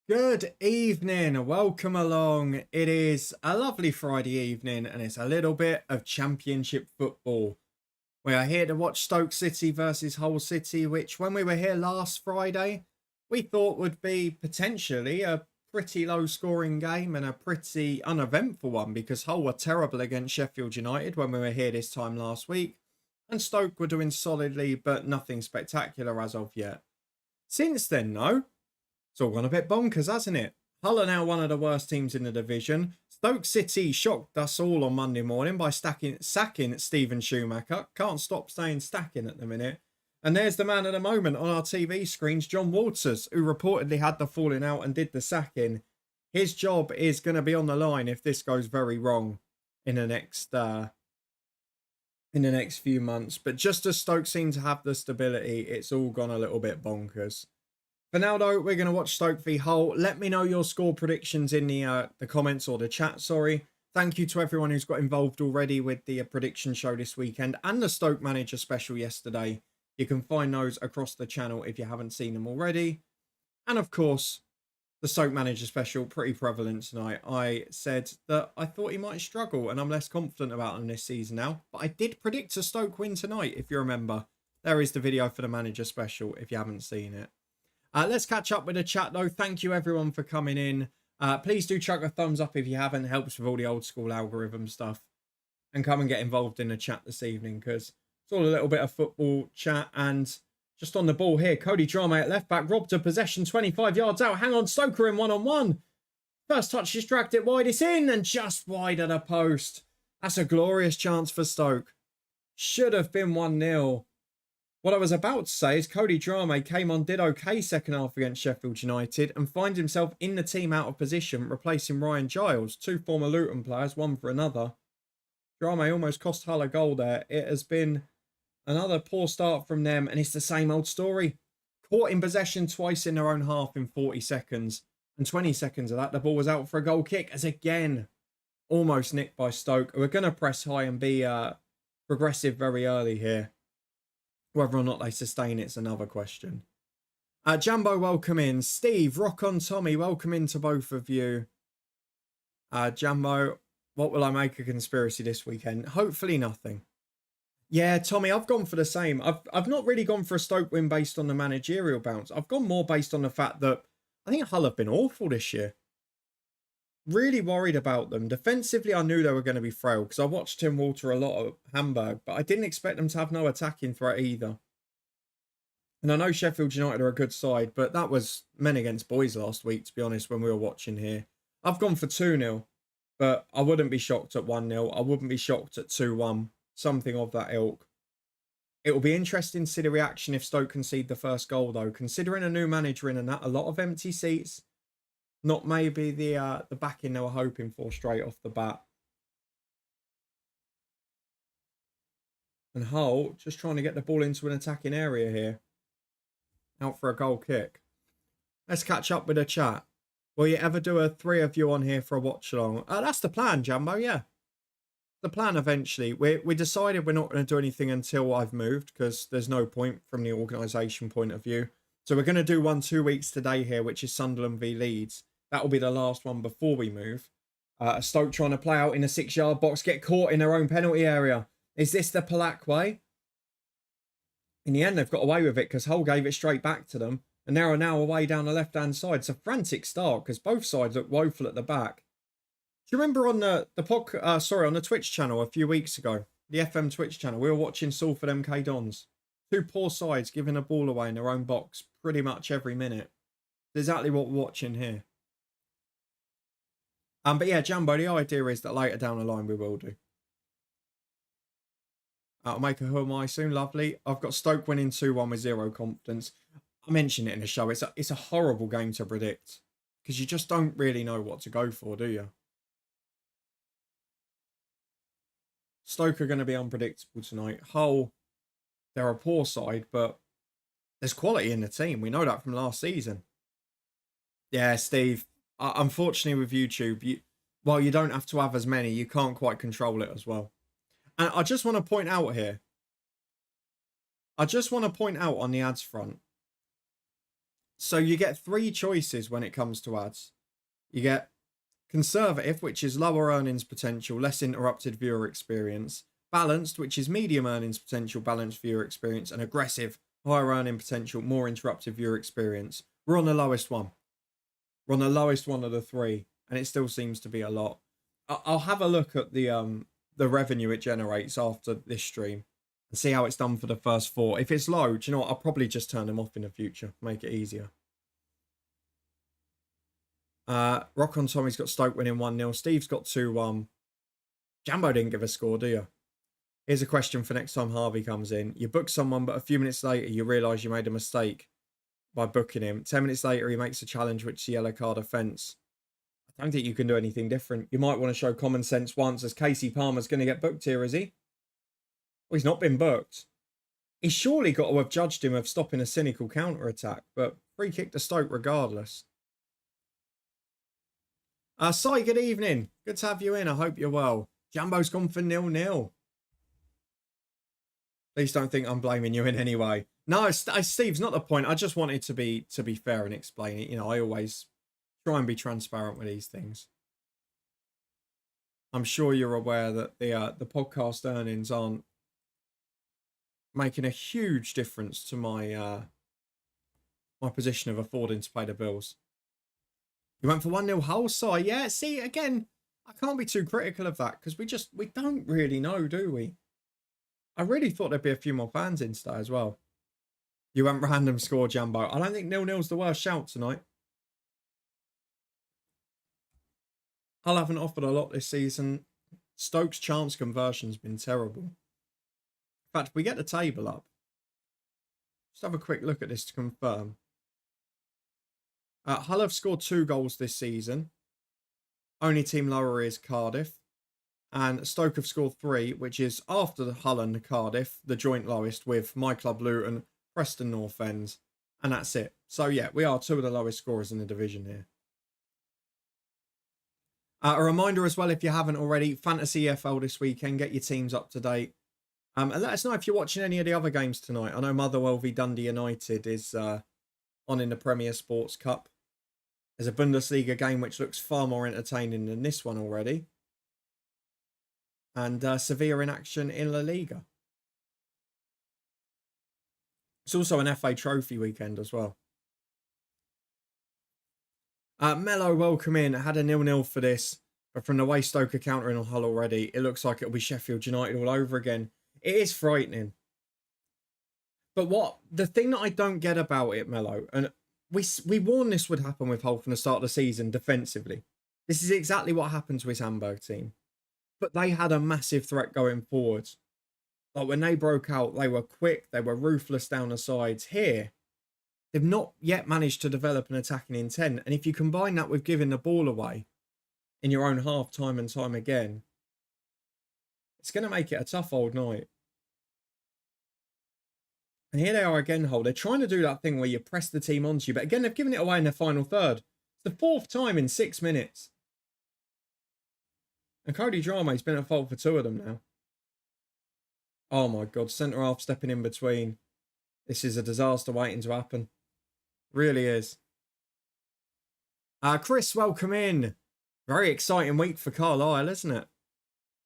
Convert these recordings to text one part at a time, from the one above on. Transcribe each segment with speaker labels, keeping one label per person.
Speaker 1: Good evening, welcome along. It is a lovely Friday evening and it's a little bit of Championship football. We are here to watch Stoke City versus Hull City, which when we were here last Friday, we thought would be potentially a pretty low scoring game and a pretty uneventful one because Hull were terrible against Sheffield United when we were here this time last week and Stoke were doing solidly but nothing spectacular as of yet. Since then though, it's all gone a bit bonkers, hasn't it? Hull are now one of the worst teams in the division. Stoke City shocked us all on Monday morning by sacking Steven Schumacher. Can't stop saying stacking at the minute. And there's the man of the moment on our TV screens, John Walters, who reportedly had the falling out and did the sacking. His job is going to be on the line if this goes very wrong in the next few months. But just as Stoke seem to have the stability, it's all gone a little bit bonkers. For now, though, we're going to watch Stoke v Hull. Let me know your score predictions in the comments or the chat, sorry. Thank you to everyone who's got involved already with the prediction show this weekend and the Stoke Manager special yesterday. You can find those across the channel if you haven't seen them already. And, of course, the Stoke Manager special, pretty prevalent tonight. I said that I thought he might struggle and I'm less confident about him this season now. But I did predict a Stoke win tonight, if you remember. There is the video for the Manager special if you haven't seen it. Let's catch up with the chat though. Thank you everyone for coming in. Please do chuck a thumbs up if you haven't. It helps with all the old school algorithm stuff. And come and get involved in the chat this evening because it's all a little bit of football chat. And just on the ball here, Cody Drame at left back. Robbed a possession 25 yards out. Hang on, Stoker in one-on-one. First touch, just dragged it wide. It's in and just wide of the post. That's a glorious chance for Stoke. Should have been 1-0. What I was about to say is Cody Drame came on, did okay second half against Sheffield United and finds himself in the team out of position, replacing Ryan Giles. Two former Luton players, one for another. Drame almost cost Hull a goal there. It has been another poor start from them and it's the same old story. Caught in possession twice in their own half in 40 seconds. And 20 seconds of that, the ball was out for a goal kick as again, almost nicked by Stoke. We're going to press high and be progressive very early here. Whether or not they sustain it's another question. Jambo, welcome in. Steve, Rock on Tommy, welcome in to both of you. Jambo, what will I make a conspiracy this weekend? Hopefully nothing. Yeah, Tommy, I've gone for the same. I've not really gone for a Stoke win based on the managerial bounce. I've gone more based on the fact that I think Hull have been awful this year. Really worried about them. Defensively, I knew they were going to be frail because I watched Tim Walter a lot at Hamburg, but I didn't expect them to have no attacking threat either. And I know Sheffield United are a good side, but that was men against boys last week, to be honest, when we were watching here. I've gone for 2-0, but I wouldn't be shocked at 1-0. I wouldn't be shocked at 2-1, something of that ilk. It will be interesting to see the reaction if Stoke concede the first goal, though. Considering a new manager in and that, a lot of empty seats. Not maybe the backing they were hoping for straight off the bat. And Hull just trying to get the ball into an attacking area here. Out for a goal kick. Let's catch up with the chat. Will you ever do a 3 of you on here for a watch along? That's the plan, Jambo, yeah. The plan eventually. We decided we're not going to do anything until I've moved because there's no point from the organisation point of view. So we're going to do one 2 weeks today here, which is Sunderland v Leeds. That will be the last one before we move. Stoke trying to play out in a 6-yard box, get caught in their own penalty area. Is this the Polak way? In the end, they've got away with it because Hull gave it straight back to them. And they are now away down the left-hand side. It's a frantic start because both sides look woeful at the back. Do you remember on on the Twitch channel a few weeks ago, the FM Twitch channel, we were watching Salford MK Dons. Two poor sides giving the ball away in their own box pretty much every minute. It's exactly what we're watching here. But yeah, Jambo, the idea is that later down the line we will do. I'll make a who am I soon, lovely. I've got Stoke winning 2-1 with 0 confidence. I mentioned it in the show. It's a horrible game to predict because you just don't really know what to go for, do you? Stoke are going to be unpredictable tonight. Hull, they're a poor side, but there's quality in the team. We know that from last season. Yeah, Steve. Unfortunately with YouTube, while you don't have to have as many, you can't quite control it as well. And I just want to point out here. I just want to point out on the ads front. So you get 3 choices when it comes to ads. You get conservative, which is lower earnings potential, less interrupted viewer experience. Balanced, which is medium earnings potential, balanced viewer experience. And aggressive, higher earning potential, more interrupted viewer experience. We're on the lowest one. We're on the lowest one of the 3, and it still seems to be a lot. I'll have a look at the revenue it generates after this stream and see how it's done for the first 4. If it's low, do you know what? I'll probably just turn them off in the future, make it easier. Rock on Tommy's got Stoke winning 1-0. Steve's got 2-1. Jambo didn't give a score, do you? Here's a question for next time Harvey comes in. You book someone, but a few minutes later, you realise you made a mistake by booking him. 10 minutes later, he makes a challenge, which is a yellow card offence. I don't think you can do anything different. You might want to show common sense once, as Casey Palmer's going to get booked here, is he? Well, he's not been booked. He's surely got to have judged him of stopping a cynical counter-attack, but free kick to Stoke regardless. Si, good evening. Good to have you in. I hope you're well. Jambo's gone for 0-0. Please don't think I'm blaming you in any way. No, Steve's not the point. I just wanted to be fair and explain it. You know, I always try and be transparent with these things. I'm sure you're aware that the podcast earnings aren't making a huge difference to my my position of affording to pay the bills. You went for 1-0 Hull, Si. Yeah, see, again, I can't be too critical of that because we don't really know, do we? I really thought there'd be a few more fans in today as well. You went random score, Jambo. I don't think 0-0's the worst shout tonight. Hull haven't offered a lot this season. Stoke's chance conversion's been terrible. In fact, if we get the table up, just have a quick look at this to confirm. Hull have scored 2 goals this season. Only team lower is Cardiff. And Stoke have scored 3, which is after the Hull and Cardiff, the joint lowest with my club Luton, Preston North End, and that's it. So yeah, we are 2 of the lowest scorers in the division here. A reminder as well, if you haven't already, Fantasy EFL this weekend, get your teams up to date. And let us know if you're watching any of the other games tonight. I know Motherwell v Dundee United is on in the Premier Sports Cup. There's a Bundesliga game which looks far more entertaining than this one already. And Sevilla in action in La Liga. It's also an FA Trophy weekend as well. Mello, welcome in. I had a 0-0 for this. But from the way Stoke are countering on Hull already, it looks like it'll be Sheffield United all over again. It is frightening. But the thing that I don't get about it, Mello, and we warned this would happen with Hull from the start of the season defensively. This is exactly what happened to his Hamburg team. But they had a massive threat going forward. Like when they broke out, they were quick, they were ruthless down the sides. Here, they've not yet managed to develop an attacking intent. And if you combine that with giving the ball away in your own half time and time again, it's going to make it a tough old night. And here they are again, Hull. They're trying to do that thing where you press the team onto you. But again, they've given it away in their final third. It's the 4th time in 6 minutes. And Cody Drame's been at fault for 2 of them now. Oh my God, centre half stepping in between. This is a disaster waiting to happen. Really is. Chris, welcome in. Very exciting week for Carlisle, isn't it?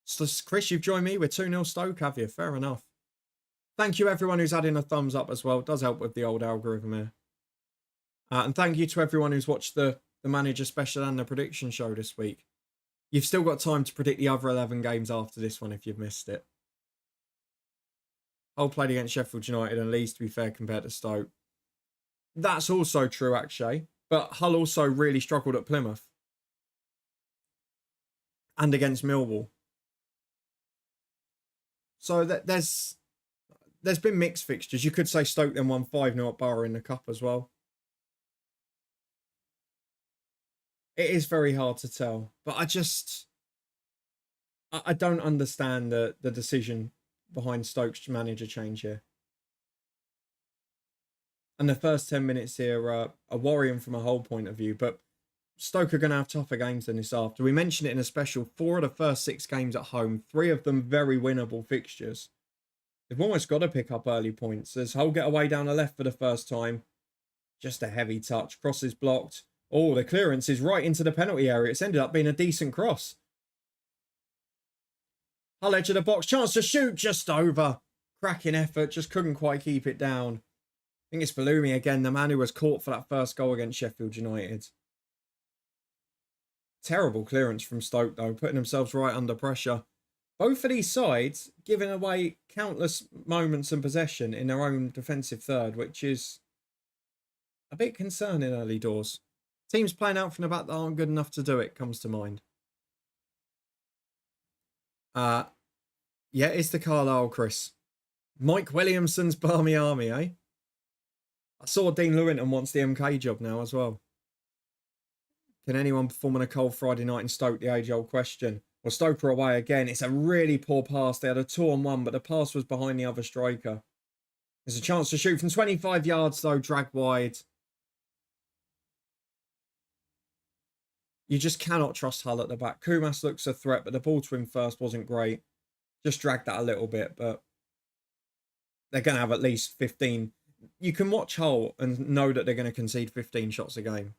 Speaker 1: So, Chris, you've joined me with 2-0 Stoke, have you? Fair enough. Thank you everyone who's adding a thumbs up as well. It does help with the old algorithm here. And thank you to everyone who's watched the manager special and the prediction show this week. You've still got time to predict the other 11 games after this one if you've missed it. Hull played against Sheffield United and Leeds, to be fair, compared to Stoke. That's also true, actually. But Hull also really struggled at Plymouth. And against Millwall. So there's been mixed fixtures. You could say Stoke then won 5-0 at Borough in the Cup as well. It is very hard to tell. But I don't understand the decision behind Stoke's manager change here. And the first 10 minutes here are worrying from a Hull point of view. But Stoke are going to have tougher games than this after. We mentioned it in a special. 4 of the first 6 games at home. 3 of them very winnable fixtures. They've almost got to pick up early points. As Hull get away down the left for the first time. Just a heavy touch. Cross is blocked. Oh, the clearance is right into the penalty area. It's ended up being a decent cross. Hull edge of the box. Chance to shoot. Just over. Cracking effort. Just couldn't quite keep it down. I think it's Bellumi again, the man who was caught for that first goal against Sheffield United. Terrible clearance from Stoke, though, putting themselves right under pressure. Both of these sides giving away countless moments and possession in their own defensive third, which is a bit concerning early doors. Teams playing out from the back that aren't good enough to do it comes to mind. Yeah, it's the Carlisle, Chris. Mike Williamson's Barmy Army, eh? I saw Dean Lewington wants the MK job now as well. Can anyone perform on a cold Friday night in Stoke? The age-old question. Well, Stoke are away again. It's a really poor pass. They had a 2-on-1, but the pass was behind the other striker. There's a chance to shoot from 25 yards, though, dragged wide. You just cannot trust Hull at the back. Kumas looks a threat, but the ball to him first wasn't great. Just dragged that a little bit, but they're going to have at least 15. You can watch Hull and know that they're going to concede 15 shots a game.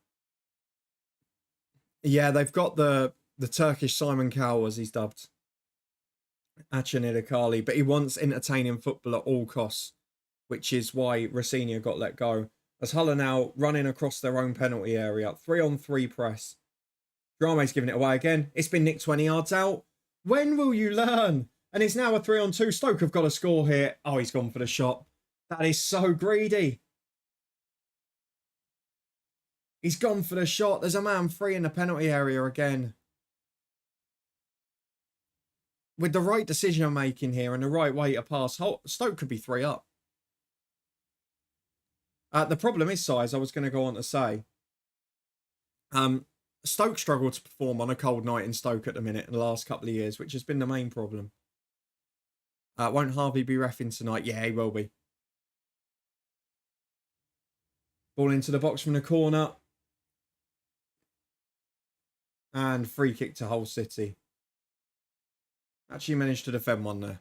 Speaker 1: Yeah, they've got the Turkish Simon Cowell, as he's dubbed. Achinidakali, but he wants entertaining football at all costs, which is why Rossignol got let go. As Hull are now running across their own penalty area, 3-on-3 press. Drame's giving it away again. It's been nicked 20 yards out. When will you learn? And it's now a 3-on-2. Stoke have got a score here. Oh, he's gone for the shot. That is so greedy. He's gone for the shot. There's a man free in the penalty area again. With the right decision making here and the right way to pass, Stoke could be 3 up. The problem is, size, I was going to go on to say. Stoke struggled to perform on a cold night in Stoke at the minute in the last couple of years, which has been the main problem. Won't Harvey be reffing tonight? Yeah, he will be. Ball into the box from the corner. And free kick to Hull City. Actually managed to defend one there.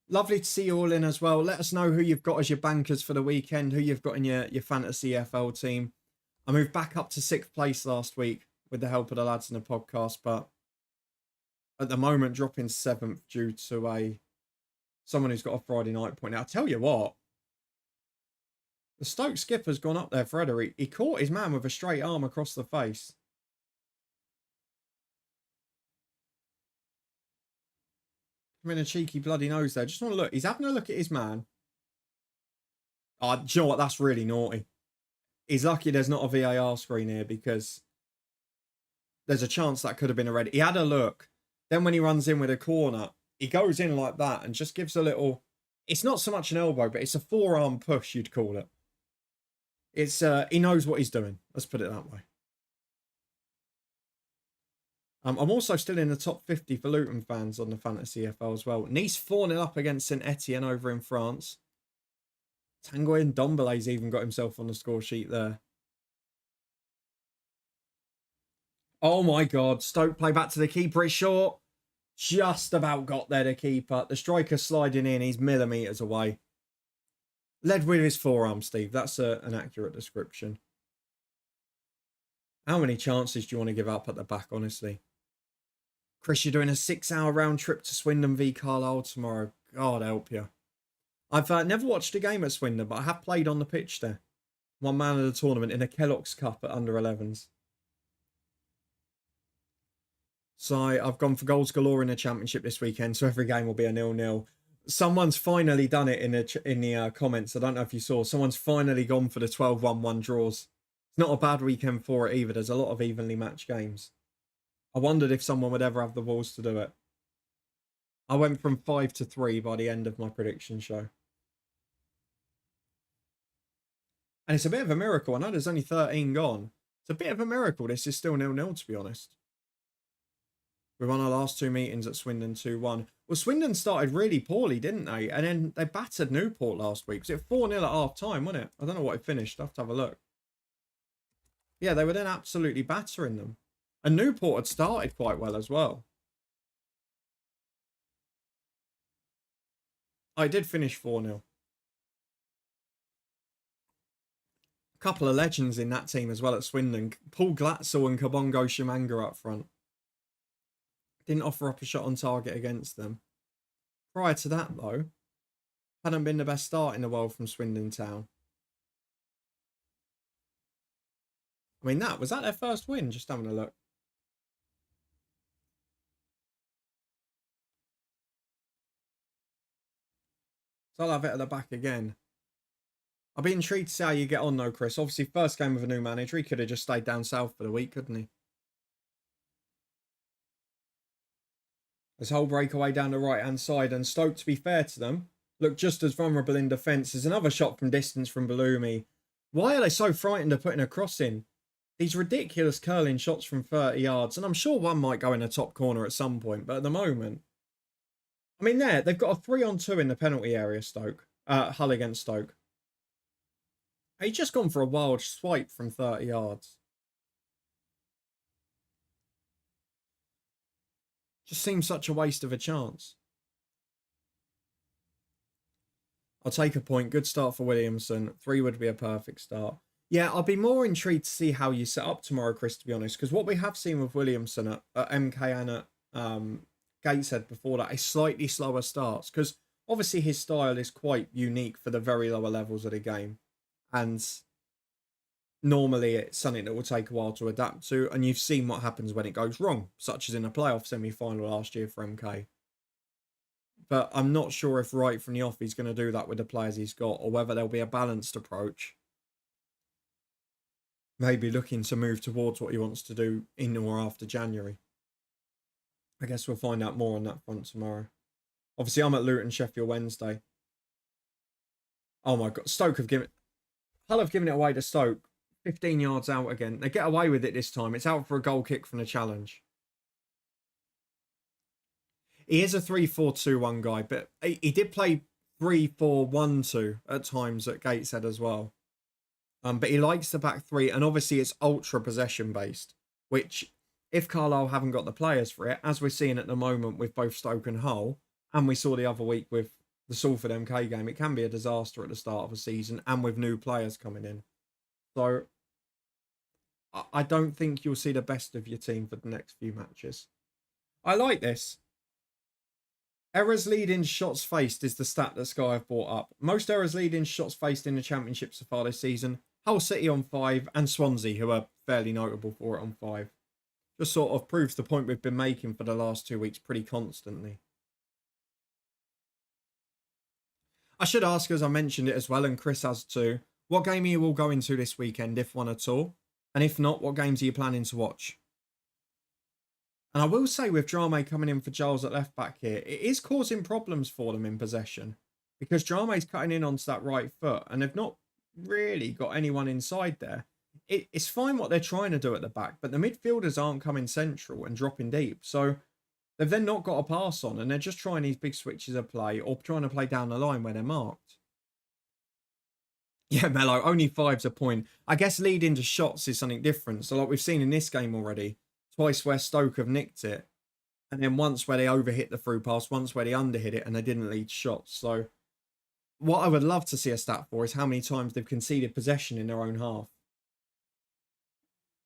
Speaker 1: Lovely to see you all in as well. Let us know who you've got as your bankers for the weekend, who you've got in your fantasy EFL team. I moved back up to 6th place last week with the help of the lads in the podcast, but at the moment dropping 7th due to someone who's got a Friday night point. Now, I'll tell you what, the Stoke skipper's gone up there for header. He caught his man with a straight arm across the face. I'm in a cheeky bloody nose there. Just want to look. He's having a look at his man. Oh, do you know what? That's really naughty. He's lucky there's not a VAR screen here because there's a chance that could have been a red. He had a look. Then when he runs in with a corner, he goes in like that and just gives a little... It's not so much an elbow, but it's a forearm push, you'd call it. It's he knows what he's doing. Let's put it that way. I'm also still in the top 50 for Luton fans on the Fantasy EFL as well. Nice 4-0 up against St Etienne over in France. Tanguy Ndombele's even got himself on the score sheet there. Oh my God. Stoke play back to the keeper. It's short. Just about got there, the keeper. The striker sliding in. He's millimetres away. Led with his forearm, Steve. That's an accurate description. How many chances do you want to give up at the back, honestly? Chris, you're doing a 6-hour round trip to Swindon v Carlisle tomorrow. God help you. I've never watched a game at Swindon, but I have played on the pitch there. One man of the tournament in a Kellogg's Cup at under-11s. So I've gone for goals galore in the Championship this weekend, so every game will be a 0-0. Someone's finally done it in the comments. I don't know if you saw. Someone's finally gone for the 12-1-1 draws. It's not a bad weekend for it either. There's a lot of evenly matched games. I wondered if someone would ever have the balls to do it. I went from 5 to 3 by the end of my prediction show. And it's a bit of a miracle. I know there's only 13 gone. It's a bit of a miracle. This is still 0-0, to be honest. We won our last 2 meetings at Swindon 2-1. Well, Swindon started really poorly, didn't they? And then they battered Newport last week. Was it 4-0 at half-time, wasn't it? I don't know what it finished. I'll have to have a look. Yeah, they were then absolutely battering them. And Newport had started quite well as well. I did finish 4-0. Couple of legends in that team as well at Swindon. Paul Glatzel and Kabongo Shimanga up front. Didn't offer up a shot on target against them. Prior to that, though, hadn't been the best start in the world from Swindon Town. I mean, was that their first win? Just having a look. So I'll have it at the back again. I'll be intrigued to see how you get on, though, Chris. Obviously, first game with a new manager. He could have just stayed down south for the week, couldn't he? This whole breakaway down the right-hand side. And Stoke, to be fair to them, look just as vulnerable in defence. There's another shot from distance from Balumi. Why are they so frightened of putting a cross in? These ridiculous curling shots from 30 yards. And I'm sure one might go in the top corner at some point. But at the moment... I mean, they've got a 3-on-2 in the penalty area, Stoke. Hull against Stoke. He's just gone for a wild swipe from 30 yards. Just seems such a waste of a chance. I'll take a point. Good start for Williamson. 3 would be a perfect start. Yeah, I'll be more intrigued to see how you set up tomorrow, Chris, to be honest. Because what we have seen with Williamson at MK and at Gateshead before that is slightly slower starts. Because obviously his style is quite unique for the very lower levels of the game. And normally it's something that will take a while to adapt to. And you've seen what happens when it goes wrong, such as in a playoff semi-final last year for MK. But I'm not sure if right from the off he's going to do that with the players he's got, or whether there'll be a balanced approach. Maybe looking to move towards what he wants to do in or after January. I guess we'll find out more on that front tomorrow. Obviously, I'm at Luton, Sheffield Wednesday. Oh my God, Hull have given it away to Stoke. 15 yards out again. They get away with it this time. It's out for a goal kick from the challenge. He is a 3-4-2-1 guy, but he did play 3-4-1-2 at times at Gateshead as well. But he likes the back three, and obviously it's ultra possession based, which if Carlisle haven't got the players for it, as we're seeing at the moment with both Stoke and Hull, and we saw the other week with the Salford MK game, it can be a disaster at the start of a season, and with new players coming in. So I don't think you'll see the best of your team for the next few matches. I like this. Errors leading shots faced is the stat that Sky have brought up. Most errors leading shots faced in the Championship so far this season. Hull City on 5 and Swansea, who are fairly notable for it, on 5. Just sort of proves the point we've been making for the last 2 weeks pretty constantly. I should ask, as I mentioned it as well, and Chris has too, what game are you all going to this weekend, if one at all? And if not, what games are you planning to watch? And I will say with Drame coming in for Giles at left back here, it is causing problems for them in possession. Because Drame's cutting in onto that right foot and they've not really got anyone inside there. It's fine what they're trying to do at the back, but the midfielders aren't coming central and dropping deep. So they've then not got a pass on and they're just trying these big switches of play or trying to play down the line where they're marked. Yeah, Mello, only 5's a point. I guess leading to shots is something different. So like we've seen in this game already, twice where Stoke have nicked it. And then once where they overhit the through pass, once where they underhit it and they didn't lead shots. So what I would love to see a stat for is how many times they've conceded possession in their own half.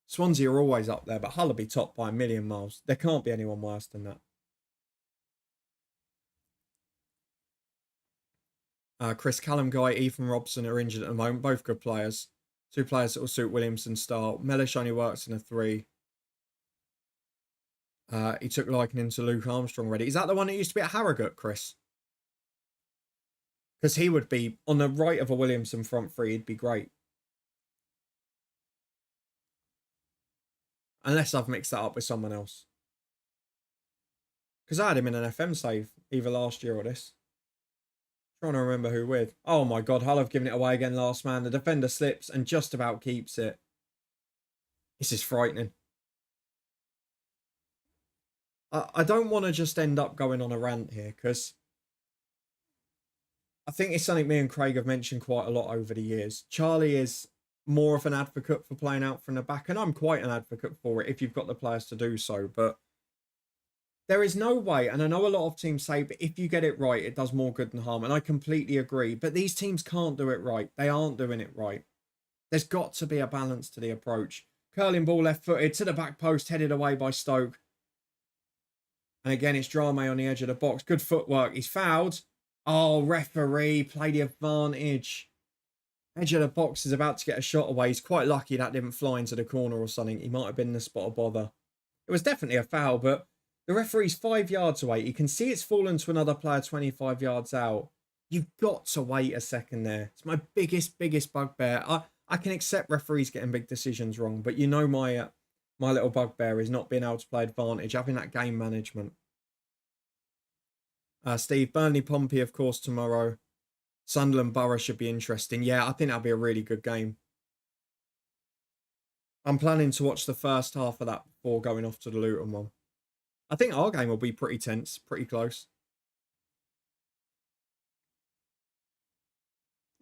Speaker 1: Swansea are always up there, but Hull will be top by a million miles. There can't be anyone worse than that. Chris Callum Guy, Ethan Robson are injured at the moment. Both good players. 2 players that will suit Williamson's style. Mellish only works in a 3. He took liking to Luke Armstrong already. Is that the one that used to be at Harrogate, Chris? Because he would be on the right of a Williamson front 3. He'd be great. Unless I've mixed that up with someone else. Because I had him in an FM save either last year or this. Trying to remember who with. Oh my God, Hull have given it away again last man. The defender slips and just about keeps it. This is frightening. I don't want to just end up going on a rant here because I think it's something me and Craig have mentioned quite a lot over the years. Charlie is more of an advocate for playing out from the back, and I'm quite an advocate for it if you've got the players to do so. But there is no way, and I know a lot of teams say, but if you get it right, it does more good than harm. And I completely agree. But these teams can't do it right. They aren't doing it right. There's got to be a balance to the approach. Curling ball left-footed to the back post, headed away by Stoke. And again, it's Drame on the edge of the box. Good footwork. He's fouled. Oh, referee, play the advantage. Edge of the box is about to get a shot away. He's quite lucky that didn't fly into the corner or something. He might have been in the spot of bother. It was definitely a foul, but the referee's 5 yards away. You can see it's fallen to another player 25 yards out. You've got to wait a second there. It's my biggest bugbear. I can accept referees getting big decisions wrong, but you know my little bugbear is not being able to play advantage, having that game management. Steve, Burnley Pompey, of course, tomorrow. Sunderland Borough should be interesting. Yeah, I think that'll be a really good game. I'm planning to watch the first half of that before going off to the Luton one. I think our game will be pretty tense, pretty close.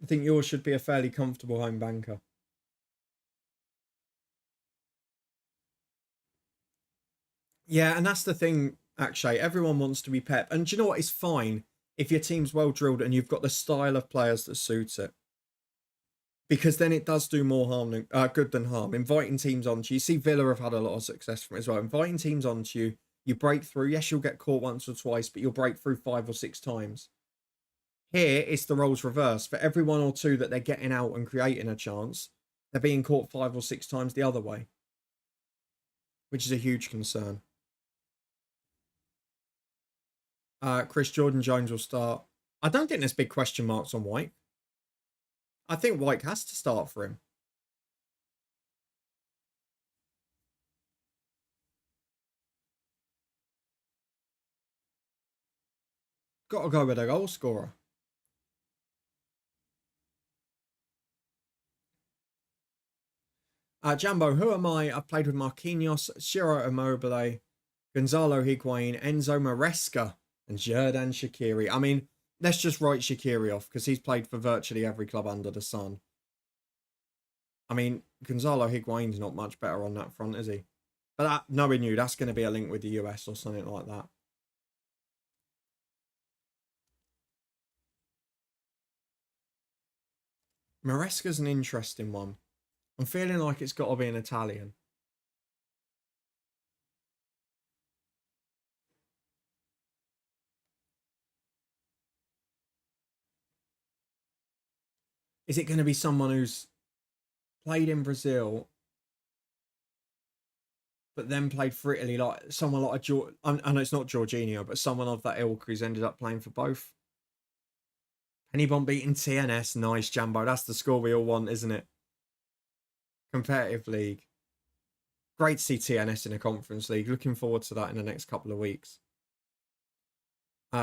Speaker 1: I think yours should be a fairly comfortable home banker. Yeah, and that's the thing, actually. Everyone wants to be Pep. And do you know what? It's fine if your team's well drilled and you've got the style of players that suits it. Because then it does do more harm than good than harm. Inviting teams onto you. See, Villa have had a lot of success from it as well. Inviting teams onto you, you break through. Yes, you'll get caught once or twice, but you'll break through 5 or 6 times. Here, it's the roles reversed. For every 1 or 2 that they're getting out and creating a chance, they're being caught 5 or 6 times the other way. Which is a huge concern. Chris Jordan-Jones will start. I don't think there's big question marks on White. I think White has to start for him. Got to go with a goal scorer. Jambo, who am I? I've played with Marquinhos, Ciro Immobile, Gonzalo Higuain, Enzo Maresca, and Xherdan Shaqiri. I mean, let's just write Shaqiri off because he's played for virtually every club under the sun. I mean, Gonzalo Higuain's not much better on that front, is he? But that, knowing you, that's going to be a link with the US or something like that. Maresca's an interesting one. I'm feeling like it's got to be an Italian. Is it going to be someone who's played in Brazil, but then played for Italy, like someone like I know it's not Jorginho, but someone of that ilk who's ended up playing for both? Pennybomb beating TNS. Nice, Jambo. That's the score we all want, isn't it? Competitive league. Great to see TNS in a conference league. Looking forward to that in the next couple of weeks.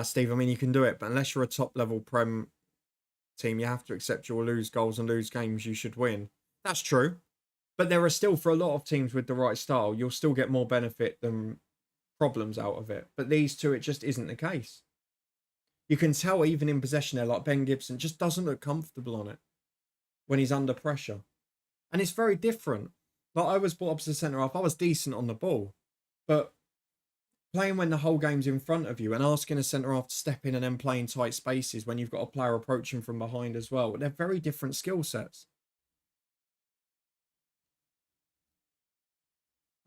Speaker 1: Steve, I mean, you can do it, but unless you're a top-level Prem team, you have to accept you'll lose goals and lose games you should win. That's true. But there are still, for a lot of teams with the right style, you'll still get more benefit than problems out of it. But these two, it just isn't the case. You can tell even in possession there, like Ben Gibson, just doesn't look comfortable on it when he's under pressure. And it's very different. Like, I was brought up as a centre-half. I was decent on the ball. But playing when the whole game's in front of you and asking a centre-half to step in and then play in tight spaces when you've got a player approaching from behind as well, they're very different skill sets.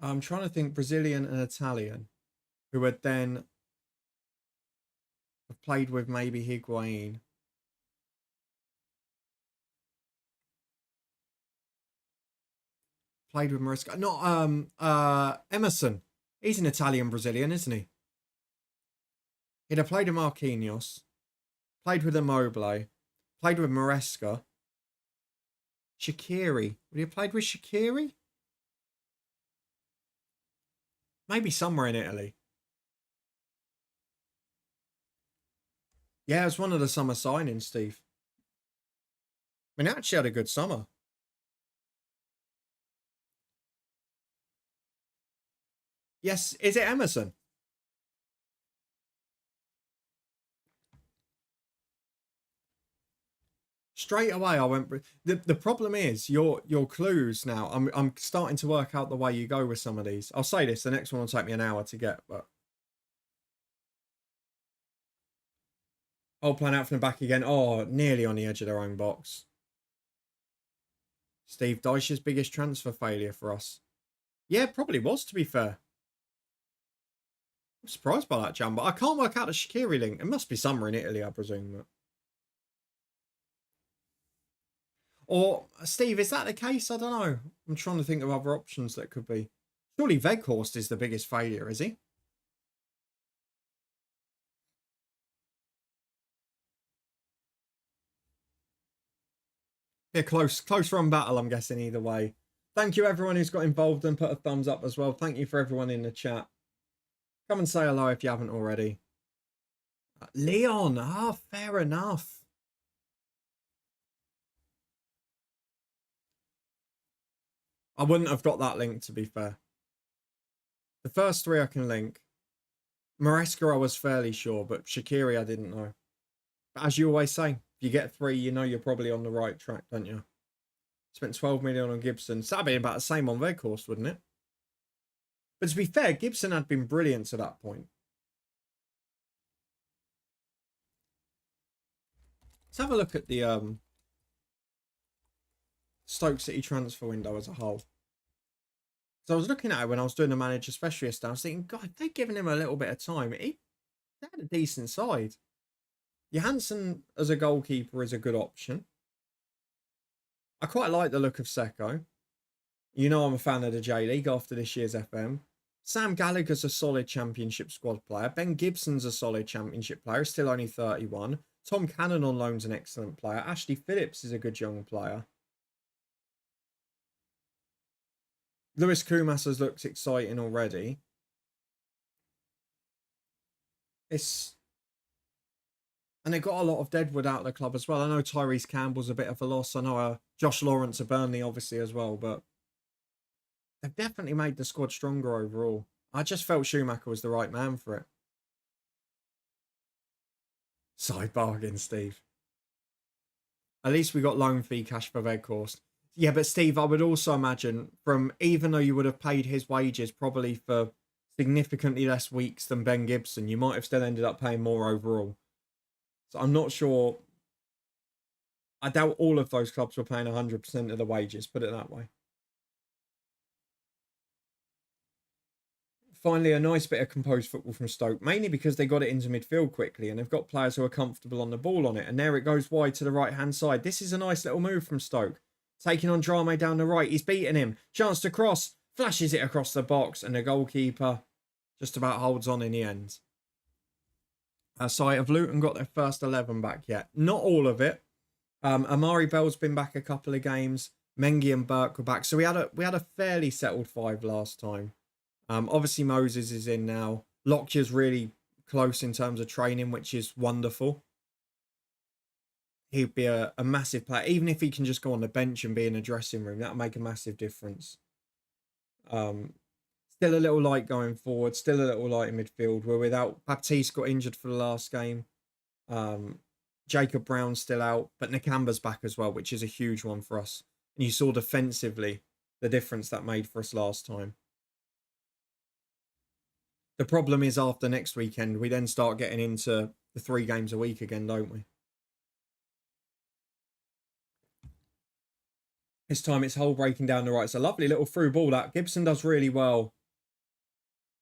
Speaker 1: I'm trying to think Brazilian and Italian who would then have played with maybe Higuain. Played with Maresca. Not Emerson. He's an Italian Brazilian, isn't he? He'd have played with Marquinhos. Played with Immobile. Played with Maresca. Shaqiri. Would he have played with Shaqiri? Maybe somewhere in Italy. Yeah, it was one of the summer signings, Steve. I mean, he actually had a good summer. Yes, is it Emerson? Straight away, I went. The problem is your clues now. I'm starting to work out the way you go with some of these. I'll say this: the next one will take me an hour to get, but whole plan out from the back again. Oh, nearly on the edge of their own box. Steve Dyche's biggest transfer failure for us. Yeah, probably was, to be fair. I'm surprised by that, Jan, but I can't work out the Shaqiri link. It must be somewhere in Italy, I presume. But... Or, Steve, is that the case? I don't know. I'm trying to think of other options that could be. Surely Weghorst is the biggest failure, is he? Yeah, close run battle, I'm guessing, either way. Thank you, everyone who's got involved and put a thumbs up as well. Thank you for everyone in the chat. Come and say hello if you haven't already. Leon, fair enough. I wouldn't have got that link, to be fair. The first three I can link. Maresca, I was fairly sure, but Shaqiri, I didn't know. But as you always say, if you get three, you know you're probably on the right track, don't you? Spent 12 million on Gibson. So that'd be about the same on Weghorst, wouldn't it? But to be fair, Gibson had been brilliant to that point. Let's have a look at the Stoke City transfer window as a whole. So I was looking at it when I was doing the manager specialist. I was thinking, God, they're giving him a little bit of time. He had a decent side. Johansson as a goalkeeper is a good option. I quite like the look of Seko. You know I'm a fan of the J-League after this year's FM. Sam Gallagher's a solid Championship squad player. Ben Gibson's a solid Championship player, still only 31. Tom Cannon on loan's an excellent player. Ashley Phillips is a good young player. Lewis Koumas has looked exciting already. And they got a lot of deadwood out of the club as well. I know Tyrese Campbell's a bit of a loss. I know Josh Lawrence of Burnley obviously as well, but they've definitely made the squad stronger overall. I just felt Schumacher was the right man for it. Side bargain, Steve. At least we got loan fee cash for Weghorst. Yeah, but Steve, I would also imagine from, even though you would have paid his wages probably for significantly less weeks than Ben Gibson, you might have still ended up paying more overall. So I'm not sure. I doubt all of those clubs were paying 100% of the wages, put it that way. Finally, a nice bit of composed football from Stoke, mainly because they got it into midfield quickly and they've got players who are comfortable on the ball on it. And there it goes wide to the right-hand side. This is a nice little move from Stoke. Taking on Drame down the right. He's beating him. Chance to cross. Flashes it across the box and the goalkeeper just about holds on in the end. Side of Luton got their first 11 back yet. Not all of it. Amari Bell's been back a couple of games. Mengi and Burke were back. So we had a fairly settled 5 last time. Obviously Moses is in now. Lockyer's really close in terms of training, which is wonderful. He'd be a massive player. Even if he can just go on the bench and be in a dressing room, that'll make a massive difference. Still a little light going forward. Still a little light in midfield. We're without... Baptiste got injured for the last game. Jacob Brown's still out. But Nakamba's back as well, which is a huge one for us. And you saw defensively the difference that made for us last time. The problem is after next weekend, we then start getting into the 3 games a week again, don't we? This time it's Hull breaking down the right. It's a lovely little through ball that Gibson does really well.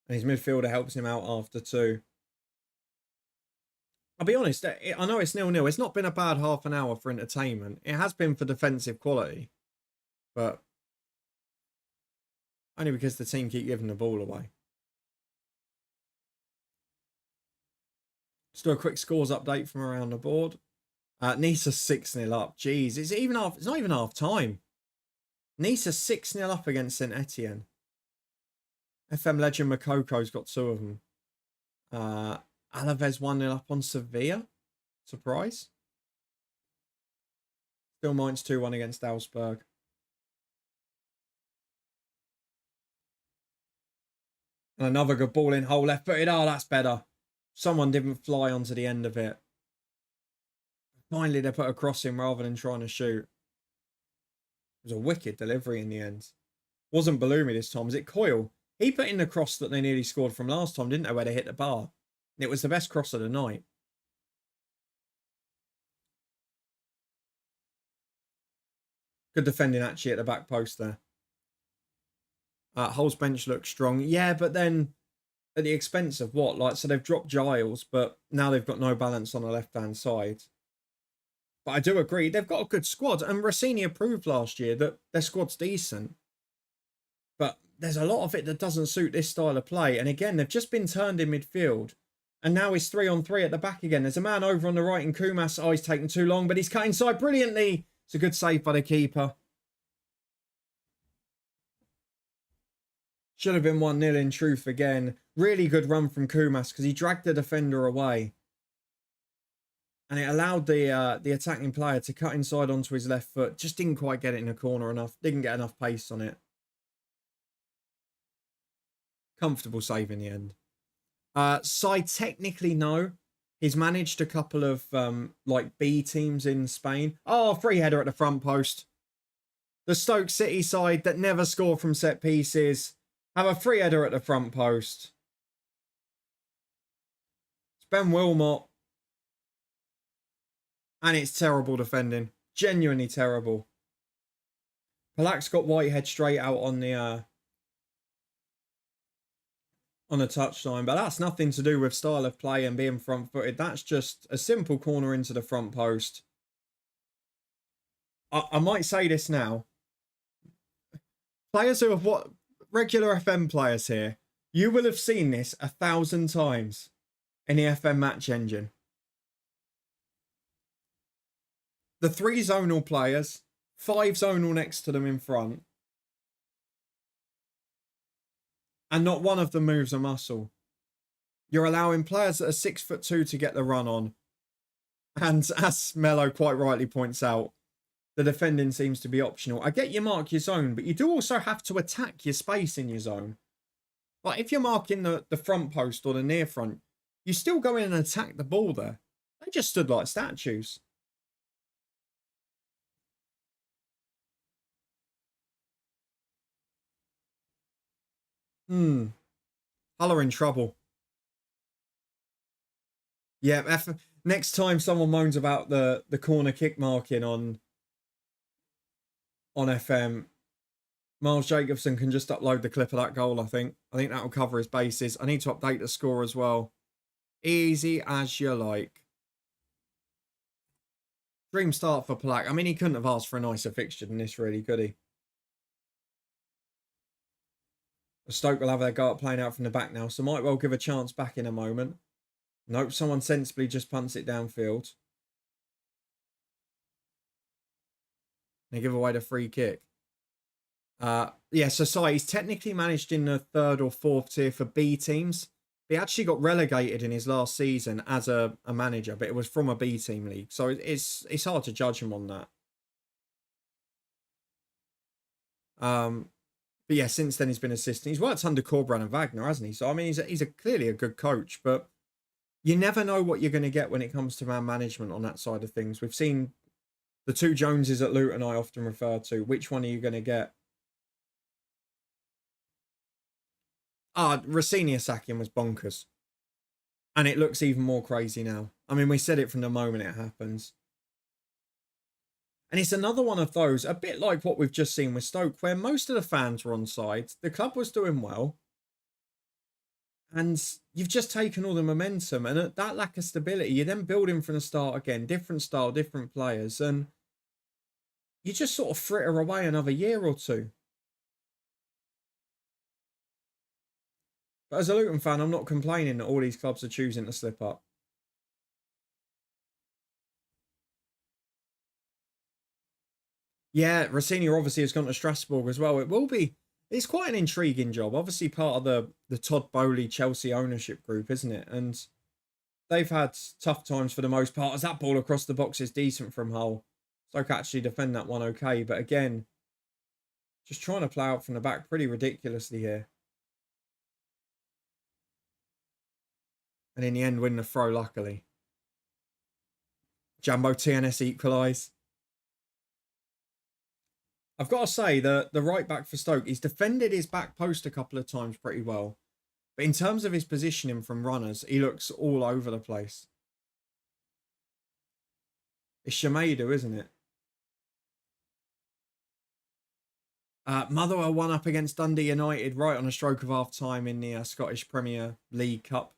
Speaker 1: And his midfielder helps him out after 2. I'll be honest, I know it's 0-0. It's not been a bad half an hour for entertainment. It has been for defensive quality. But only because the team keep giving the ball away. Let's do a quick scores update from around the board. Nice 6-0 up. Jeez, it's not even half time. Nice 6-0 up against St Etienne. FM legend Mokoko's got 2 of them. Alaves 1-0 up on Sevilla. Surprise. Still Mainz 2-1 against Augsburg. And another good ball in Hull left footed. Oh, that's better. Someone didn't fly onto the end of it. Finally, they put a cross in rather than trying to shoot. It was a wicked delivery in the end. Wasn't Balumi this time. Was it Coyle? He put in the cross that they nearly scored from last time, didn't they, where they hit the bar? It was the best cross of the night. Good defending actually at the back post there. Hull's bench looks strong. Yeah, but then at the expense of what? Like, so they've dropped Giles, but now they've got no balance on the left-hand side. But I do agree, they've got a good squad. And Rossini proved last year that their squad's decent. But there's a lot of it that doesn't suit this style of play. And again, they've just been turned in midfield. And now he's 3-on-3 at the back again. There's a man over on the right in Kumas. Oh, he's taking too long, but he's cut inside brilliantly. It's a good save by the keeper. Should have been 1-0 in truth again. Really good run from Kumas because he dragged the defender away. And it allowed the attacking player to cut inside onto his left foot. Just didn't quite get it in the corner enough. Didn't get enough pace on it. Comfortable save in the end. Side technically, no. He's managed a couple of like B teams in Spain. Oh, free header at the front post. The Stoke City side that never score from set pieces have a free header at the front post. It's Ben Wilmot. And it's terrible defending. Genuinely terrible. Palak's got Whitehead straight out on the touchline, but that's nothing to do with style of play and being front-footed. That's just a simple corner into the front post. I might say this now. Players who have what regular FM players here, you will have seen this 1,000 times in the FM match engine. The 3 zonal players, 5 zonal next to them in front. And not one of them moves a muscle. You're allowing players that are 6'2" to get the run on. And as Mello quite rightly points out, the defending seems to be optional. I get you mark your zone, but you do also have to attack your space in your zone. Like if you're marking the front post or the near front, you still go in and attack the ball there. They just stood like statues. Hull are in trouble. Yeah, next time someone moans about the corner kick marking on FM, Miles Jacobson can just upload the clip of that goal, I think. I think that will cover his bases. I need to update the score as well. Easy as you like. Dream start for Palak. I mean, he couldn't have asked for a nicer fixture than this, really, could he? Stoke will have their go at playing out from the back now, so might well give a chance back in a moment. Nope, someone sensibly just punts it downfield. They give away the free kick. Yeah, Society's technically managed in the 3rd or 4th tier for B teams. He actually got relegated in his last season as a manager, but it was from a B team league. So it's hard to judge him on that. But yeah, since then he's been assistant. He's worked under Corberan and Wagner, hasn't he? So I mean, he's clearly a good coach, but you never know what you're going to get when it comes to man management on that side of things. We've seen the 2 Joneses at Luton I often refer to. Which one are you going to get? Rossini sacking was bonkers. And it looks even more crazy now. I mean, we said it from the moment it happens. And it's another one of those, a bit like what we've just seen with Stoke, where most of the fans were on side. The club was doing well. And you've just taken all the momentum. And at that lack of stability, you're then building from the start again. Different style, different players. And you just sort of fritter away another year or two. But as a Luton fan, I'm not complaining that all these clubs are choosing to slip up. Yeah, Rossini obviously has gone to Strasbourg as well. It's quite an intriguing job. Obviously part of the Todd Bowley Chelsea ownership group, isn't it? And they've had tough times for the most part, as that ball across the box is decent from Hull. Stoke actually defend that one okay. But again, just trying to play out from the back pretty ridiculously here. And in the end, win the throw, luckily. Jumbo TNS equalise. I've got to say, the right back for Stoke, he's defended his back post a couple of times pretty well. But in terms of his positioning from runners, he looks all over the place. It's Shamedu, isn't it? Motherwell won up against Dundee United right on a stroke of half time in the Scottish Premier League Cup.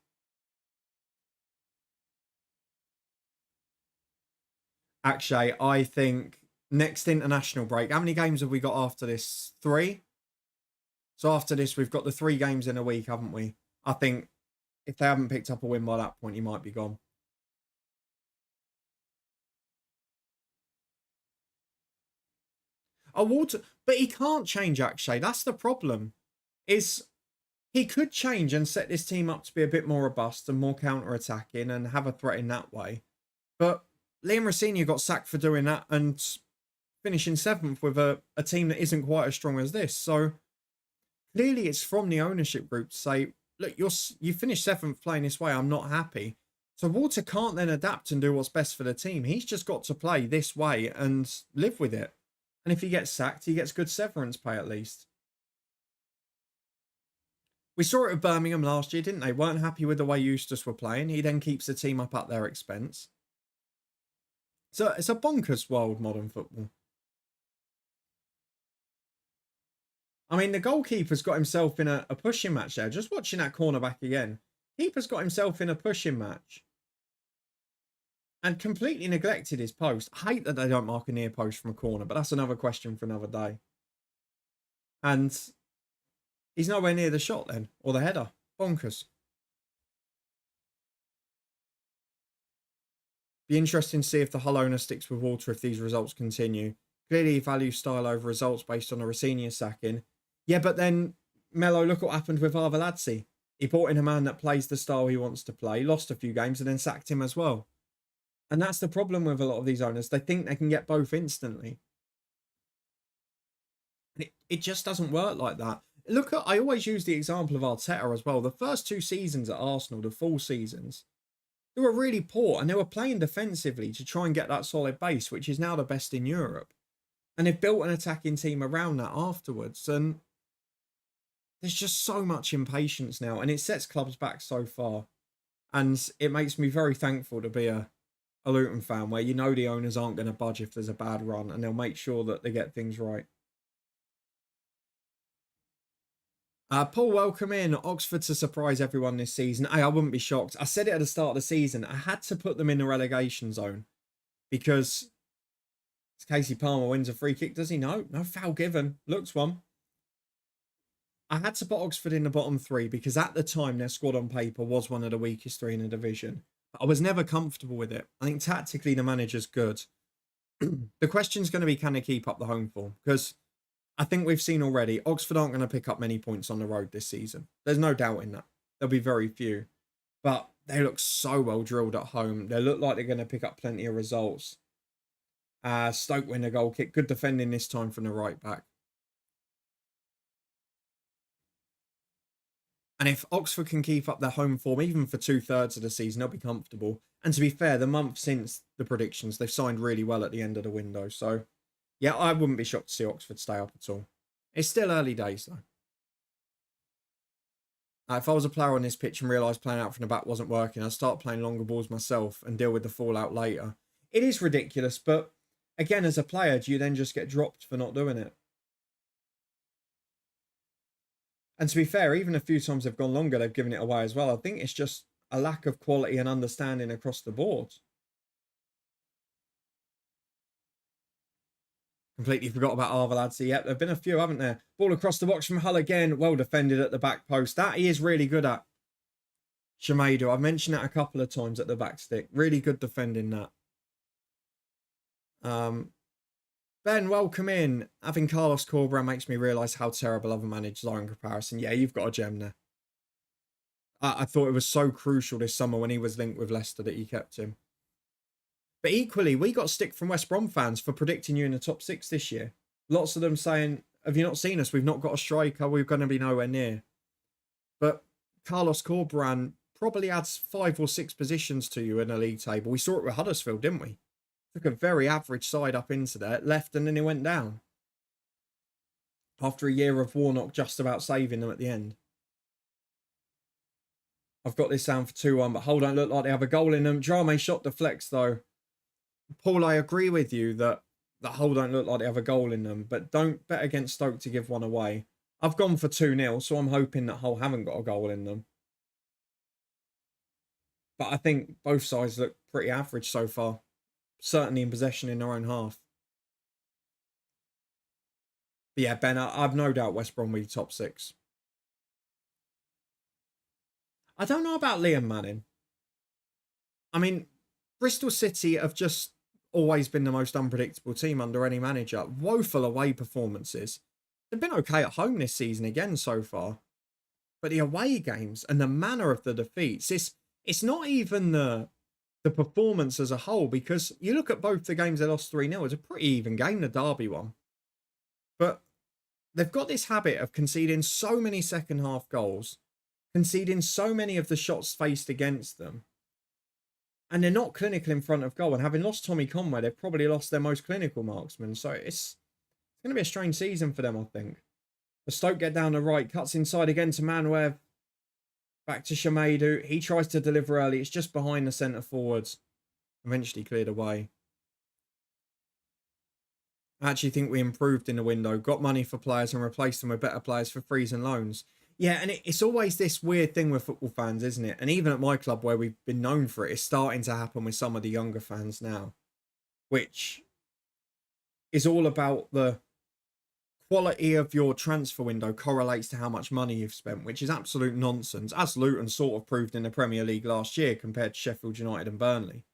Speaker 1: Actually, I think next international break, how many games have we got after this? 3? So after this, we've got the 3 games in a week, haven't we? I think if they haven't picked up a win by that point, he might be gone. Oh, Walter, but he can't change, actually. That's the problem. Is he could change and set this team up to be a bit more robust and more counter-attacking and have a threat in that way. But Liam Rosenior got sacked for doing that and finishing 7th with a team that isn't quite as strong as this. So clearly it's from the ownership group to say, look, you finished 7th playing this way. I'm not happy. So Walter can't then adapt and do what's best for the team. He's just got to play this way and live with it. And if he gets sacked, he gets good severance pay at least. We saw it with Birmingham last year, didn't they? Weren't happy with the way Eustace were playing. He then keeps the team up at their expense. So it's a bonkers world, modern football. I mean, the goalkeeper's got himself in a pushing match there. Just watching that cornerback again. Keeper's got himself in a pushing match. And completely neglected his post. I hate that they don't mark a near post from a corner, but that's another question for another day. And he's nowhere near the shot then, or the header. Bonkers. Be interesting to see if the Hull owner sticks with Walter if these results continue. Clearly he values style over results based on a Rosenior sacking. Yeah, but then, Mello, look what happened with Arveladze. He brought in a man that plays the style he wants to play, lost a few games, and then sacked him as well. And that's the problem with a lot of these owners. They think they can get both instantly. It just doesn't work like that. Look, I always use the example of Arteta as well. The first 2 seasons at Arsenal, the full seasons, they were really poor and they were playing defensively to try and get that solid base, which is now the best in Europe. And they've built an attacking team around that afterwards. And there's just so much impatience now, and it sets clubs back so far. And it makes me very thankful to be a Luton fan, where you know the owners aren't going to budge if there's a bad run, and they'll make sure that they get things right. Paul, welcome in. Oxford to surprise everyone this season. Hey, I wouldn't be shocked. I said it at the start of the season. I had to put them in the relegation zone because Casey Palmer wins a free kick. Does he? No foul given. Looks one. I had to put Oxford in the bottom 3 because at the time their squad on paper was one of the weakest 3 in the division. But I was never comfortable with it. I think tactically the manager's good. The question's going to be, can they keep up the home form? Because I think we've seen already, Oxford aren't going to pick up many points on the road this season. There's no doubt in that. There'll be very few. But they look so well drilled at home. They look like they're going to pick up plenty of results. Stoke win a goal kick. Good defending this time from the right back. And if Oxford can keep up their home form, even for 2/3 of the season, they'll be comfortable. And to be fair, the month since the predictions, they've signed really well at the end of the window. So, yeah, I wouldn't be shocked to see Oxford stay up at all. It's still early days, though. If I was a player on this pitch and realised playing out from the back wasn't working, I'd start playing longer balls myself and deal with the fallout later. It is ridiculous, but again, as a player, do you then just get dropped for not doing it? And to be fair, even a few times they've gone longer, they've given it away as well. I think it's just a lack of quality and understanding across the board. Completely forgot about Arveladze. Yep, there have been a few, haven't there? Ball across the box from Hull again. Well defended at the back post. That he is really good at. Shamedo. I've mentioned that a couple of times at the back stick. Really good defending that. Ben, welcome in. Having Carlos Corberán makes me realise how terrible other managers are in comparison. Yeah, you've got a gem there. I thought it was so crucial this summer when he was linked with Leicester that you kept him. But equally, we got stick from West Brom fans for predicting you in the top 6 this year. Lots of them saying, have you not seen us? We've not got a striker. We're going to be nowhere near. But Carlos Corberán probably adds 5 or 6 positions to you in the league table. We saw it with Huddersfield, didn't we? Took a very average side up into there, left, and then it went down. After a year of Warnock just about saving them at the end. I've got this down for 2-1, but hold on, look like they have a goal in them. Drame shot deflects, though. Paul, I agree with you that The Hull don't look like they have a goal in them, but don't bet against Stoke to give one away. I've gone for 2-0, so I'm hoping that Hull haven't got a goal in them. But I think both sides look pretty average so far. Certainly in possession in their own half. But yeah, Ben, I've no doubt West Brom will be top 6. I don't know about Liam Manning. I mean, Bristol City have just always been the most unpredictable team under any manager. Woeful away performances. They've been okay at home this season again so far. But the away games and the manner of the defeats, it's not even the performance as a whole, because you look at both the games they lost 3-0, it's a pretty even game, the Derby one. But they've got this habit of conceding so many second half goals, conceding so many of the shots faced against them. And they're not clinical in front of goal. And having lost Tommy Conway, they've probably lost their most clinical marksman. So it's going to be a strange season for them, I think. The Stoke get down the right, cuts inside again to Manwev. Back to Shamedu. He tries to deliver early. It's just behind the centre forwards. Eventually cleared away. I actually think we improved in the window. Got money for players and replaced them with better players for frees and loans. Yeah, and it's always this weird thing with football fans, isn't it? And even at my club, where we've been known for it, it's starting to happen with some of the younger fans now. Which is all about the quality of your transfer window correlates to how much money you've spent, which is absolute nonsense, as Luton sort of proved in the Premier League last year compared to Sheffield United and Burnley.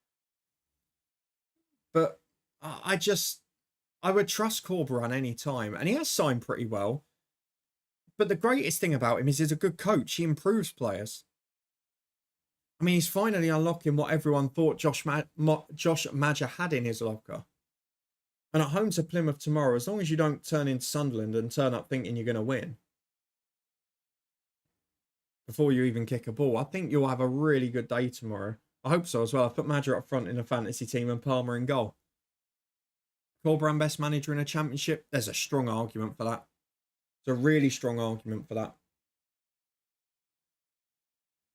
Speaker 1: But I would trust Corberan any time, and he has signed pretty well. But the greatest thing about him is he's a good coach. He improves players. I mean, he's finally unlocking what everyone thought Josh Maja had in his locker. And at home to Plymouth tomorrow, as long as you don't turn into Sunderland and turn up thinking you're going to win before you even kick a ball, I think you'll have a really good day tomorrow. I hope so as well. I've put Maja up front in a fantasy team and Palmer in goal. Corberan best manager in a championship? There's a strong argument for that. It's a really strong argument for that.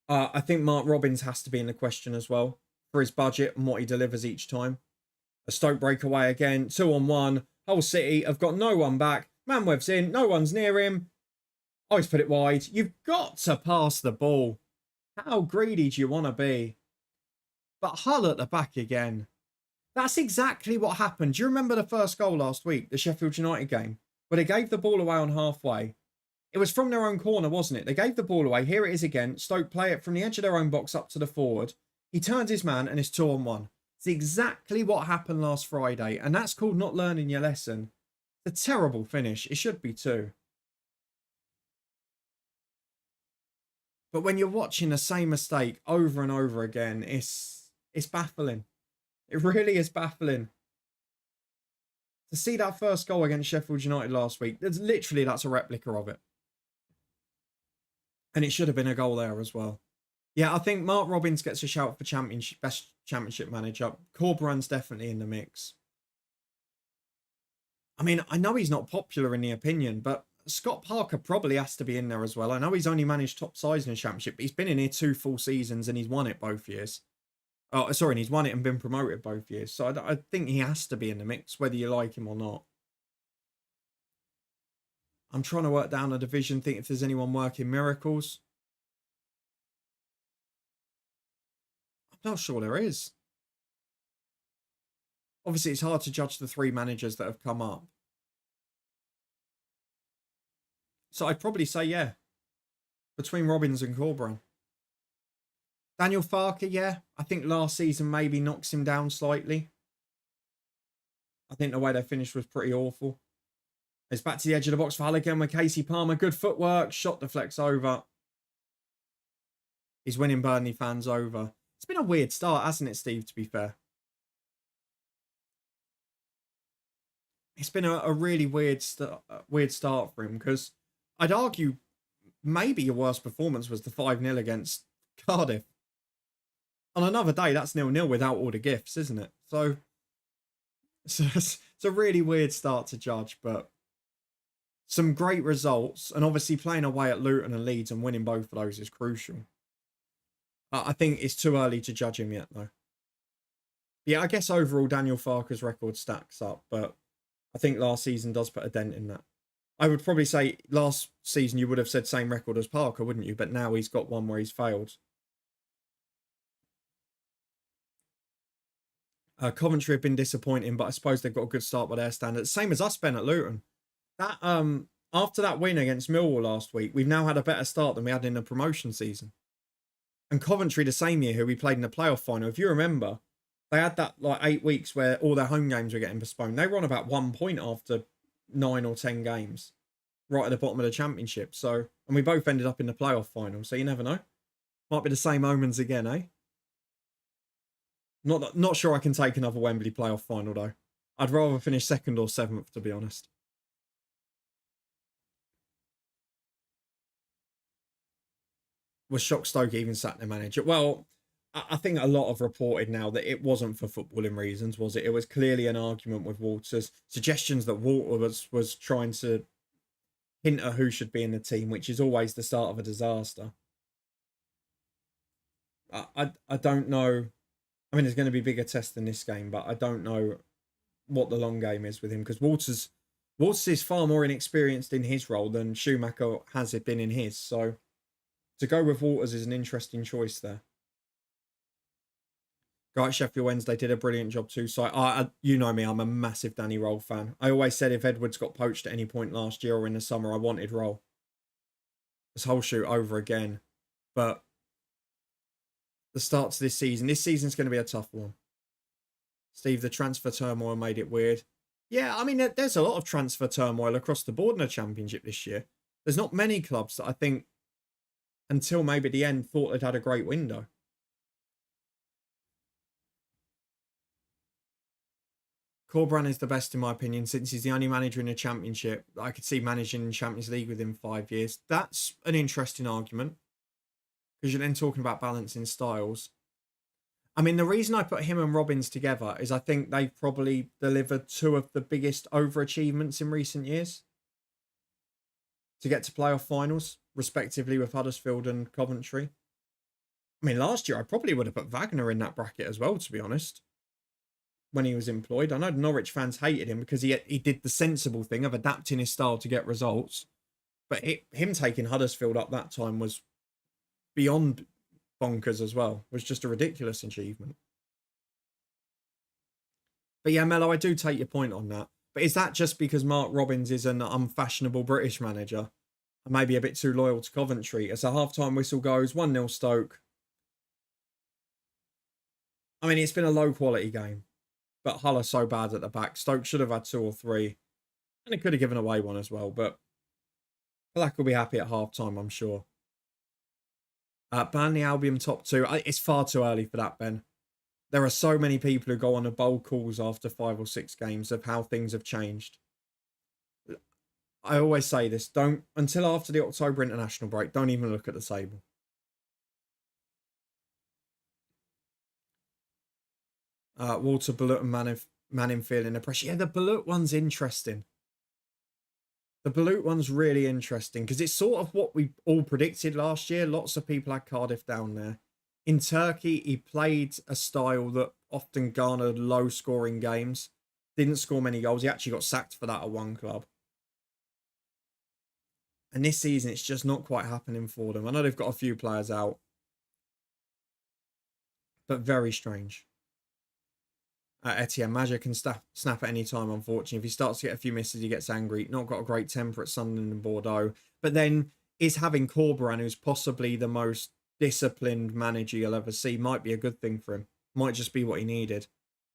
Speaker 1: I think Mark Robins has to be in the question as well for his budget and what he delivers each time. A Stoke breakaway again, 2-on-1. Hull City have got no one back. Manweb's in, no one's near him. Oh, he's put it wide. You've got to pass the ball. How greedy do you want to be? But Hull at the back again. That's exactly what happened. Do you remember the first goal last week, the Sheffield United game, where they gave the ball away on halfway? It was from their own corner, wasn't it? They gave the ball away. Here it is again. Stoke play it from the edge of their own box up to the forward. He turns his man and it's 2-on-1. It's exactly what happened last Friday. And that's called not learning your lesson. It's a terrible finish. It should be too. But when you're watching the same mistake over and over again, it's baffling. It really is baffling. To see that first goal against Sheffield United last week, that's a replica of it. And it should have been a goal there as well. Yeah, I think Mark Robins gets a shout for best championship manager. Corberan's definitely in the mix. I mean, I know he's not popular in the opinion, but Scott Parker probably has to be in there as well. I know he's only managed top sides in the championship, but he's been in here 2 full seasons and he's won it both years. Oh, sorry, and he's won it and been promoted both years. So I think he has to be in the mix, whether you like him or not. I'm trying to work down a division, think if there's anyone working miracles. I'm not sure there is. Obviously, it's hard to judge the 3 managers that have come up. So I'd probably say, yeah, between Robins and Corberan. Daniel Farke, yeah. I think last season maybe knocks him down slightly. I think the way they finished was pretty awful. It's back to the edge of the box for Hull again with Casey Palmer. Good footwork. Shot deflects over. He's winning Burnley fans over. It's been a weird start, hasn't it, Steve, to be fair? It's been a really weird start for him, because I'd argue maybe your worst performance was the 5-0 against Cardiff. On another day, that's 0-0 without all the gifts, isn't it? So it's a really weird start to judge, but some great results. And obviously playing away at Luton and Leeds and winning both of those is crucial. I think it's too early to judge him yet, though. Yeah, I guess overall Daniel Farke's record stacks up, but I think last season does put a dent in that. I would probably say last season you would have said same record as Parker, wouldn't you? But now he's got one where he's failed. Coventry have been disappointing, but I suppose they've got a good start by their standards. Same as us, Ben, at Luton. That after that win against Millwall last week, we've now had a better start than we had in the promotion season. And Coventry the same year, who we played in the playoff final, if you remember, they had that like 8 weeks where all their home games were getting postponed. They were on about 1 point after 9 or 10 games, right at the bottom of the championship. So, and we both ended up in the playoff final. So you never know. Might be the same omens again, eh? Not sure I can take another Wembley playoff final though. I'd rather finish 2nd or 7th, to be honest. Was shocked Stoke even sacked their manager. Well, I think a lot have reported now that it wasn't for footballing reasons, was it? It was clearly an argument with Walters. Suggestions that Walter was trying to hint at who should be in the team, which is always the start of a disaster. I don't know. I mean, there's going to be bigger tests than this game, but I don't know what the long game is with him because Walters is far more inexperienced in his role than Schumacher has it been in his. So to go with Walters is an interesting choice there. Guy Sheffield Wednesday did a brilliant job too. So you know me, I'm a massive Danny Roll fan. I always said if Edwards got poached at any point last year or in the summer, I wanted Roll. This whole shoot over again. But the start to this season's going to be a tough one. Steve, the transfer turmoil made it weird. Yeah, I mean, there's a lot of transfer turmoil across the board in the Championship this year. There's not many clubs that I think, until maybe the end, thought they'd had a great window. Corberan is the best in my opinion, since he's the only manager in the Championship that I could see managing Champions League within 5 years. That's an interesting argument, because you're then talking about balancing styles. I mean, the reason I put him and Robbins together is I think they've probably delivered 2 of the biggest overachievements in recent years to get to playoff finals, respectively, with Huddersfield and Coventry. I mean, last year I probably would have put Wagner in that bracket as well, to be honest, when he was employed. I know Norwich fans hated him because he did the sensible thing of adapting his style to get results. But him taking Huddersfield up that time was beyond bonkers as well. It was just a ridiculous achievement. But yeah, Mello, I do take your point on that. But is that just because Mark Robbins is an unfashionable British manager and maybe a bit too loyal to Coventry? As a half-time whistle goes, 1-0 Stoke. I mean, it's been a low-quality game, but Hull are so bad at the back. Stoke should have had 2 or 3, and it could have given away 1 as well. But Black will be happy at half-time, I'm sure. Burnley Albion top 2. It's far too early for that, Ben. There are so many people who go on a bold calls after 5 or 6 games of how things have changed. I always say this, don't, until after the October international break, don't even look at the table. Walter Bullet and Manning feeling the pressure. Yeah, the Bullet one's interesting. The Bullet one's really interesting because it's sort of what we all predicted last year. Lots of people had Cardiff down there. In Turkey, he played a style that often garnered low-scoring games. Didn't score many goals. He actually got sacked for that at one club. And this season, it's just not quite happening for them. I know they've got a few players out. But very strange. Etienne Maja can snap at any time, unfortunately. If he starts to get a few misses, he gets angry. Not got a great temper at Sunderland and Bordeaux. But then is having Corberan, who's possibly the most disciplined manager you'll ever see, might be a good thing for him. Might just be what he needed.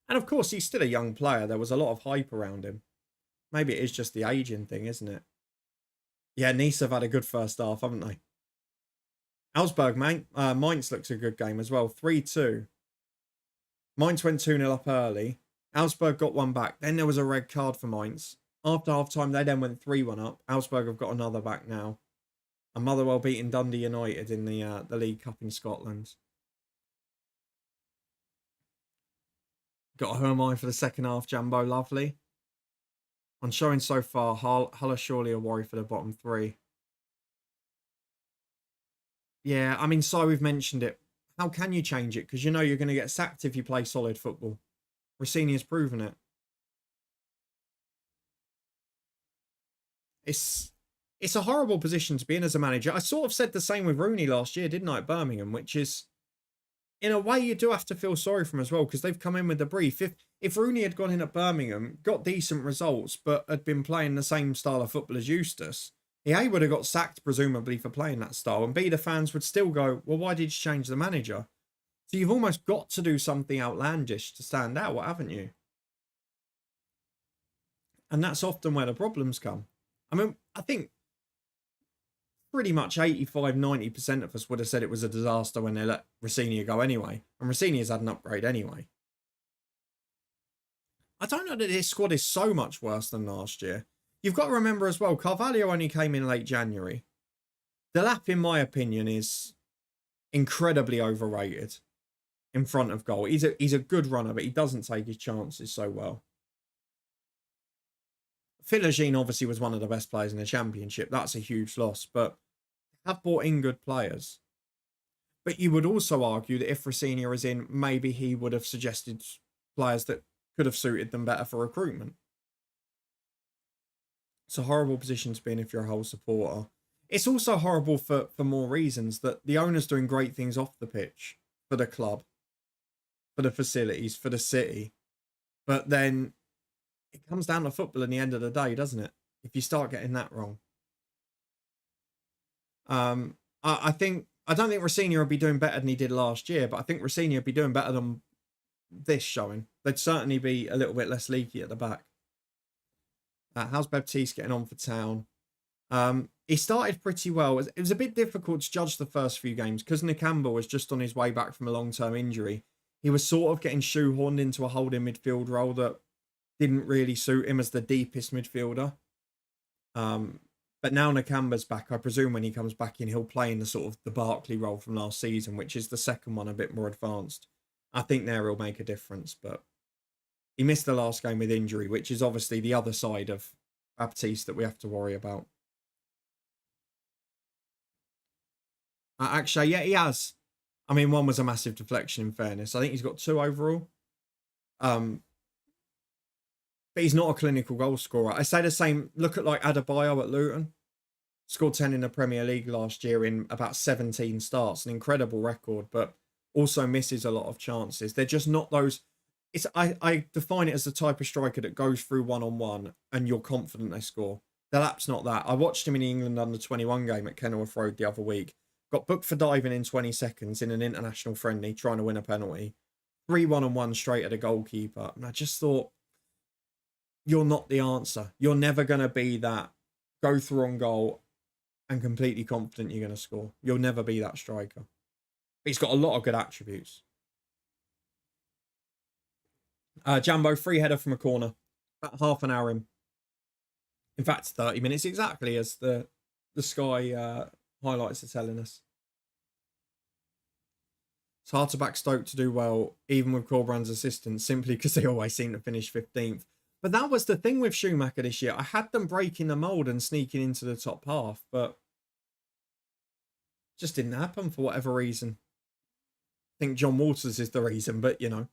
Speaker 1: And of course, he's still a young player. There was a lot of hype around him. Maybe it is just the aging thing, isn't it? Yeah, Nice have had a good first half, haven't they? Augsburg, mate. Mainz looks a good game as well. 3-2. Mainz went 2-0 up early. Augsburg got 1 back. Then there was a red card for Mainz. After half-time, they then went 3-1 up. Augsburg have got another back now. And Motherwell beating Dundee United in the League Cup in Scotland. Got a who am I for the second half, Jambo. Lovely. On showing so far, Hull are surely a worry for the bottom 3. Yeah, I mean, so we've mentioned it. How can you change it? Because you know you're going to get sacked if you play solid football. Rossini has proven it. It's it's a horrible position to be in as a manager. I sort of said the same with Rooney last year, didn't I, at Birmingham, which is, in a way, you do have to feel sorry for him as well, because they've come in with the brief. If Rooney had gone in at Birmingham, got decent results, but had been playing the same style of football as Eustace, he A, would have got sacked, presumably, for playing that style, and B, the fans would still go, well, why did you change the manager? So you've almost got to do something outlandish to stand out, haven't you? And that's often where the problems come. I mean, I think pretty much 85-90% of us would have said it was a disaster when they let Rosenior go anyway. And Rosenior's had an upgrade anyway. I don't know that this squad is so much worse than last year. You've got to remember as well, Carvalho only came in late January. Delap, in my opinion, is incredibly overrated in front of goal. He's a good runner, but he doesn't take his chances so well. Philogene obviously was one of the best players in the Championship. That's a huge loss, but have brought in good players. But you would also argue that if Rosenior is in, maybe he would have suggested players that could have suited them better for recruitment. It's a horrible position to be in if you're a Hull supporter. It's also horrible for more reasons, that the owner's doing great things off the pitch for the club, for the facilities, for the city. But then it comes down to football in the end of the day, doesn't it? If you start getting that wrong. I don't think Rosenior will be doing better than he did last year, but I think Rosenior will be doing better than this showing. They'd certainly be a little bit less leaky at the back. How's Baptiste getting on for Town? He started pretty well. It was a bit difficult to judge the first few games because Nakamba was just on his way back from a long-term injury. He was sort of getting shoehorned into a holding midfield role that didn't really suit him as the deepest midfielder. But now Nakamba's back. I presume when he comes back in, he'll play in the sort of the Barkley role from last season, which is the second one, a bit more advanced. I think there he'll make a difference, but he missed the last game with injury, which is obviously the other side of Baptiste that we have to worry about. Actually, yeah, he has. I mean, one was a massive deflection, in fairness. I think he's got 2 overall. But he's not a clinical goal scorer. I say the same. Look at like Adebayo at Luton. Scored 10 in the Premier League last year in about 17 starts. An incredible record, but also misses a lot of chances. They're just not those. I define it as the type of striker that goes through one-on-one and you're confident they score. Delap's not that. I watched him in the England under-21 game at Kenilworth Road the other week. Got booked for diving in 20 seconds in an international friendly, trying to win a penalty. 3 one-on-one straight at a goalkeeper. And I just thought, you're not the answer. You're never going to be that go through on goal and completely confident you're going to score. You'll never be that striker. But he's got a lot of good attributes. Jambo, free header from a corner. About half an hour in. In fact, 30 minutes exactly, as the Sky highlights are telling us. It's hard to back Stoke to do well, even with Corbrand's assistance, simply because they always seem to finish 15th. But that was the thing with Schumacher this year. I had them breaking the mould and sneaking into the top half, but just didn't happen for whatever reason. I think John Waters is the reason, but you know.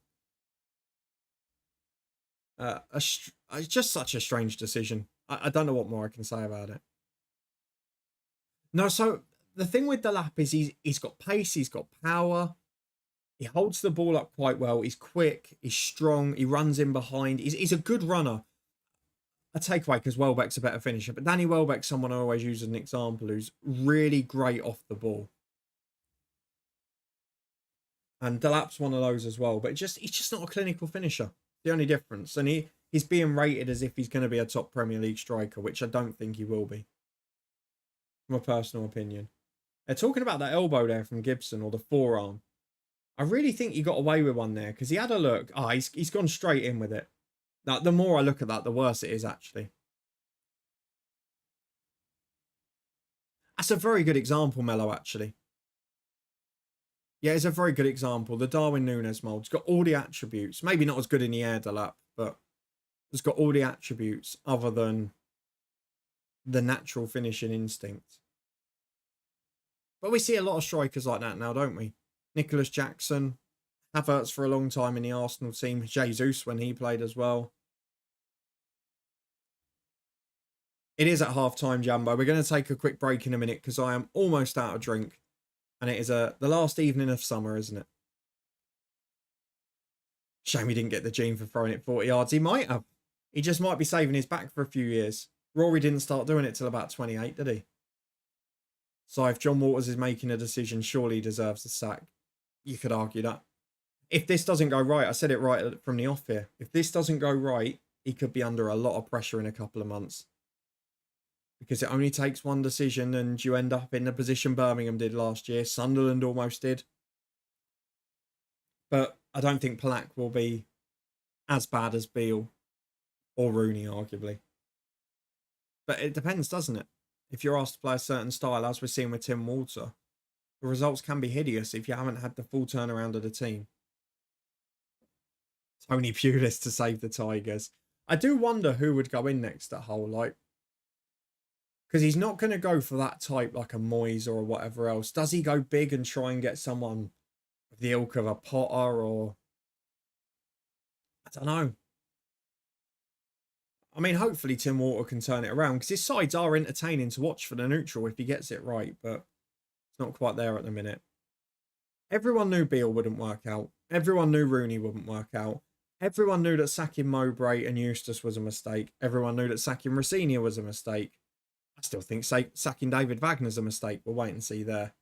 Speaker 1: It's just such a strange decision. I don't know what more I can say about it. No, so the thing with Delap is he's got pace, he's got power. He holds the ball up quite well. He's quick, he's strong, he runs in behind. He's a good runner. A takeaway because Welbeck's a better finisher, but Danny Welbeck's someone I always use as an example who's really great off the ball. And Delap's one of those as well, but he's just not a clinical finisher. The only difference. And he's being rated as if he's going to be a top Premier League striker, which I don't think he will be. From a personal opinion. They're talking about that elbow there from Gibson, or the forearm. I really think he got away with one there because he had a look. He's gone straight in with it. Now, the more I look at that, the worse it is actually. That's a very good example, Mello, actually. Yeah, it's a very good example. The Darwin Núñez mould. It's got all the attributes. Maybe not as good in the air, Delap, but it's got all the attributes other than the natural finishing instinct. But we see a lot of strikers like that now, don't we? Nicholas Jackson, Havertz for a long time in the Arsenal team, Jesus when he played as well. It is at half time, Jambo. We're going to take a quick break in a minute because I am almost out of drink. And it is the last evening of summer, isn't it? Shame he didn't get the gene for throwing it 40 yards. He might have. He just might be saving his back for a few years. Rory didn't start doing it till about 28, did he? So if John Waters is making a decision, surely he deserves the sack. You could argue that. If this doesn't go right, I said it right from the off here. If this doesn't go right, he could be under a lot of pressure in a couple of months. Because it only takes one decision and you end up in the position Birmingham did last year. Sunderland almost did. But I don't think Polak will be as bad as Beale or Rooney, arguably. But it depends, doesn't it? If you're asked to play a certain style, as we're seeing with Tim Walter, the results can be hideous if you haven't had the full turnaround of the team. Tony Pulis to save the Tigers. I do wonder who would go in next at Hull, like, because he's not going to go for that type like a Moyes or whatever else. Does he go big and try and get someone of the ilk of a Potter or... I don't know. I mean, hopefully Tim Walter can turn it around because his sides are entertaining to watch for the neutral if he gets it right, but it's not quite there at the minute. Everyone knew Beale wouldn't work out. Everyone knew Rooney wouldn't work out. Everyone knew that sacking Mowbray and Eustace was a mistake. Everyone knew that sacking Rossini was a mistake. I still think sacking David Wagner's a mistake. We'll wait and see there.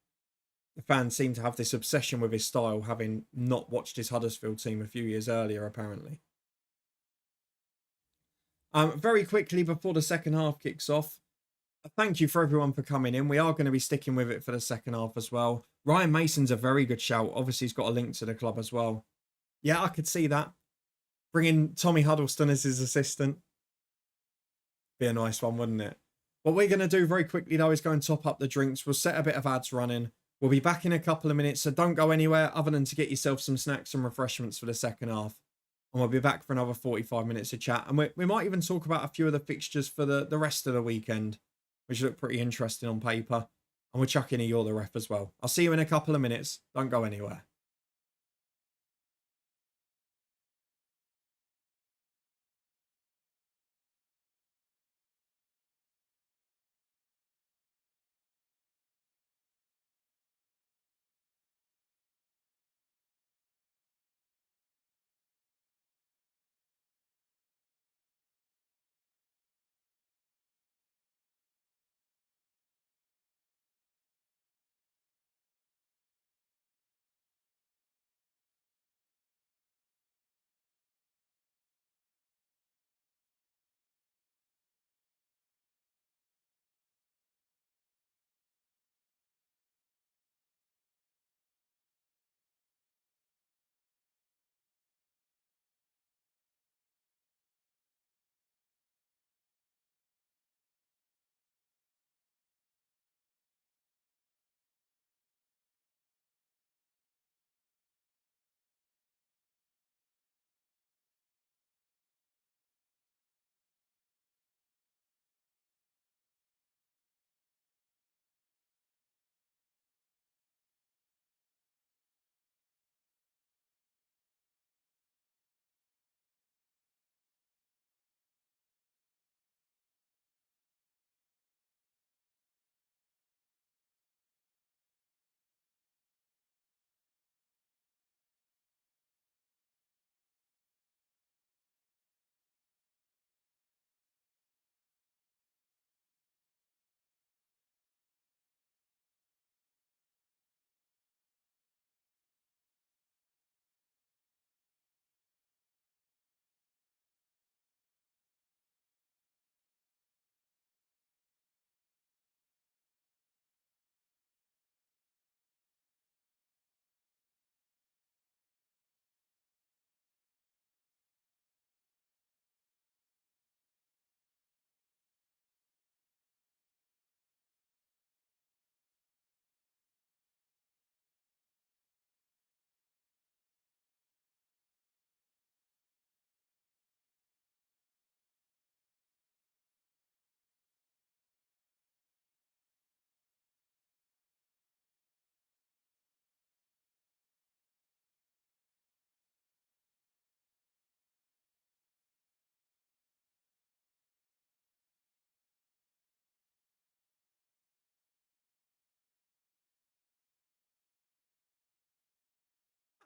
Speaker 1: The fans seem to have this obsession with his style, having not watched his Huddersfield team a few years earlier, apparently. Very quickly before the second half kicks off, thank you for everyone for coming in. We are going to be sticking with it for the second half as well. Ryan Mason's a very good shout. Obviously, he's got a link to the club as well. Yeah, I could see that. Bringing Tommy Huddleston as his assistant. Be a nice one, wouldn't it? What we're going to do very quickly, though, is go and top up the drinks. We'll set a bit of ads running. We'll be back in a couple of minutes, so don't go anywhere other than to get yourself some snacks and refreshments for the second half. And we'll be back for another 45 minutes of chat. And we might even talk about a few of the fixtures for the rest of the weekend, which look pretty interesting on paper. And we'll chuck in a You're the Ref as well. I'll see you in a couple of minutes. Don't go anywhere.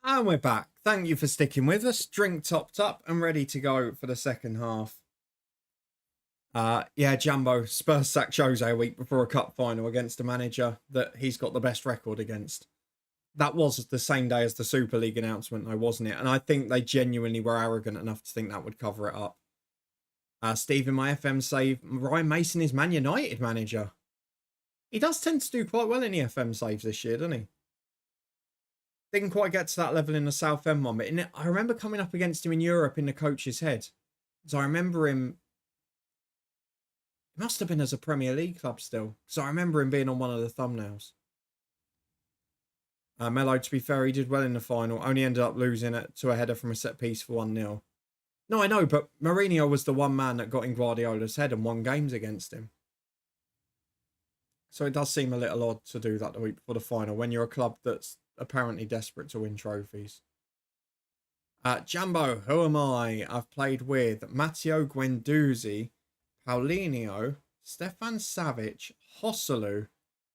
Speaker 1: And we're back. Thank you for sticking with us. Drink topped up and ready to go for the second half. Yeah, Jumbo, Spurs sacked Jose a week before a cup final against a manager that he's got the best record against. That was the same day as the Super League announcement, though, wasn't it? And I think they genuinely were arrogant enough to think that would cover it up. Steve in my FM save, Ryan Mason is Man United manager. He does tend to do quite well in the FM saves this year, doesn't he? Didn't quite get to that level in the Southend one, but I remember coming up against him in Europe in the coach's head. So I remember him. It must have been as a Premier League club still. So I remember him being on one of the thumbnails. Mello, to be fair, he did well in the final. Only ended up losing it to a header from a set piece for 1-0. No, I know, but Mourinho was the one man that got in Guardiola's head and won games against him. So it does seem a little odd to do that the week before the final when you're a club that's apparently desperate to win trophies. Jambo, who am I? I've played with Matteo Guendouzi, Paulinho, Stefan Savic, Joselu,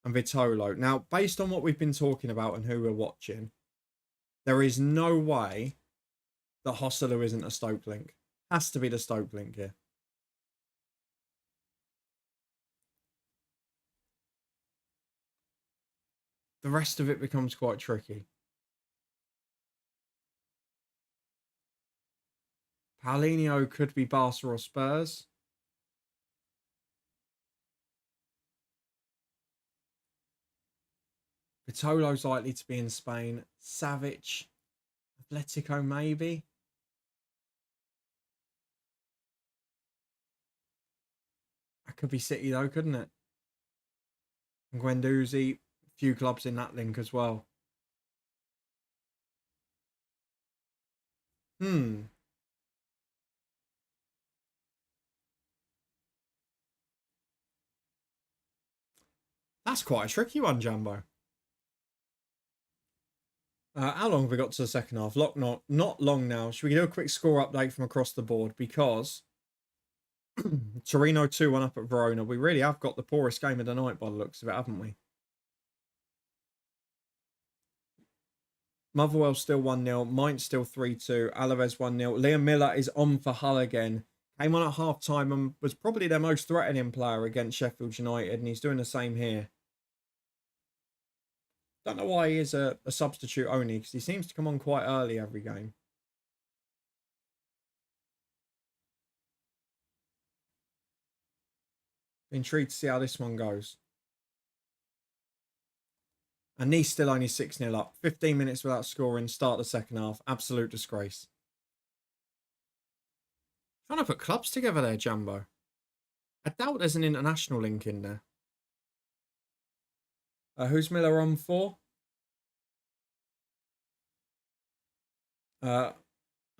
Speaker 1: and Vitolo. Now, based on what we've been talking about and who we're watching, there is no way that Joselu isn't a Stoke link. Has to be the Stoke link here. The rest of it becomes quite tricky. Paulinho could be Barca or Spurs. Vitolo's likely to be in Spain. Savic, Atletico maybe. That could be City though, couldn't it? And Guendouzi, few clubs in that link as well. That's quite a tricky one, Jumbo. How long have we got to the second half? Not long now. Should we do a quick score update from across the board? Because Torino 2-1 up at Verona. We really have got the poorest game of the night by the looks of it, haven't we? Motherwell still 1-0. Mainz still 3-2. Alaves 1-0. Liam Miller is on for Hull again. Came on at half-time and was probably their most threatening player against Sheffield United. And he's doing the same here. Don't know why he is a substitute only, because he seems to come on quite early every game. Intrigued to see how this one goes. And Nice still only 6-0 up. 15 minutes without scoring. Start the second half. Absolute disgrace. Trying to put clubs together there, Jumbo. I doubt there's an international link in there. Who's Miller on for?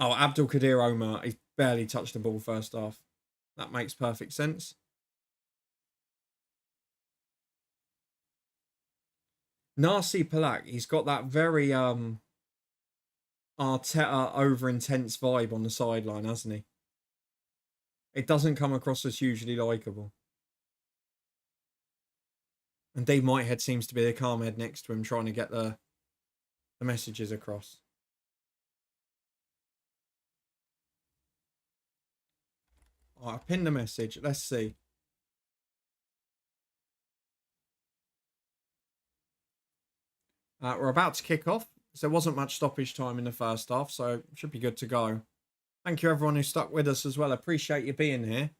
Speaker 1: Abdul Kadir Omar. He barely touched the ball first half. That makes perfect sense. Narcy Palak, he's got that very Arteta over-intense vibe on the sideline, hasn't he? It doesn't come across as hugely likeable. And Dave Whitehead seems to be the calm head next to him, trying to get the messages across. I pinned the message. Let's see. We're about to kick off. So there wasn't much stoppage time in the first half, so should be good to go. Thank you everyone who stuck with us as well. Appreciate you being here.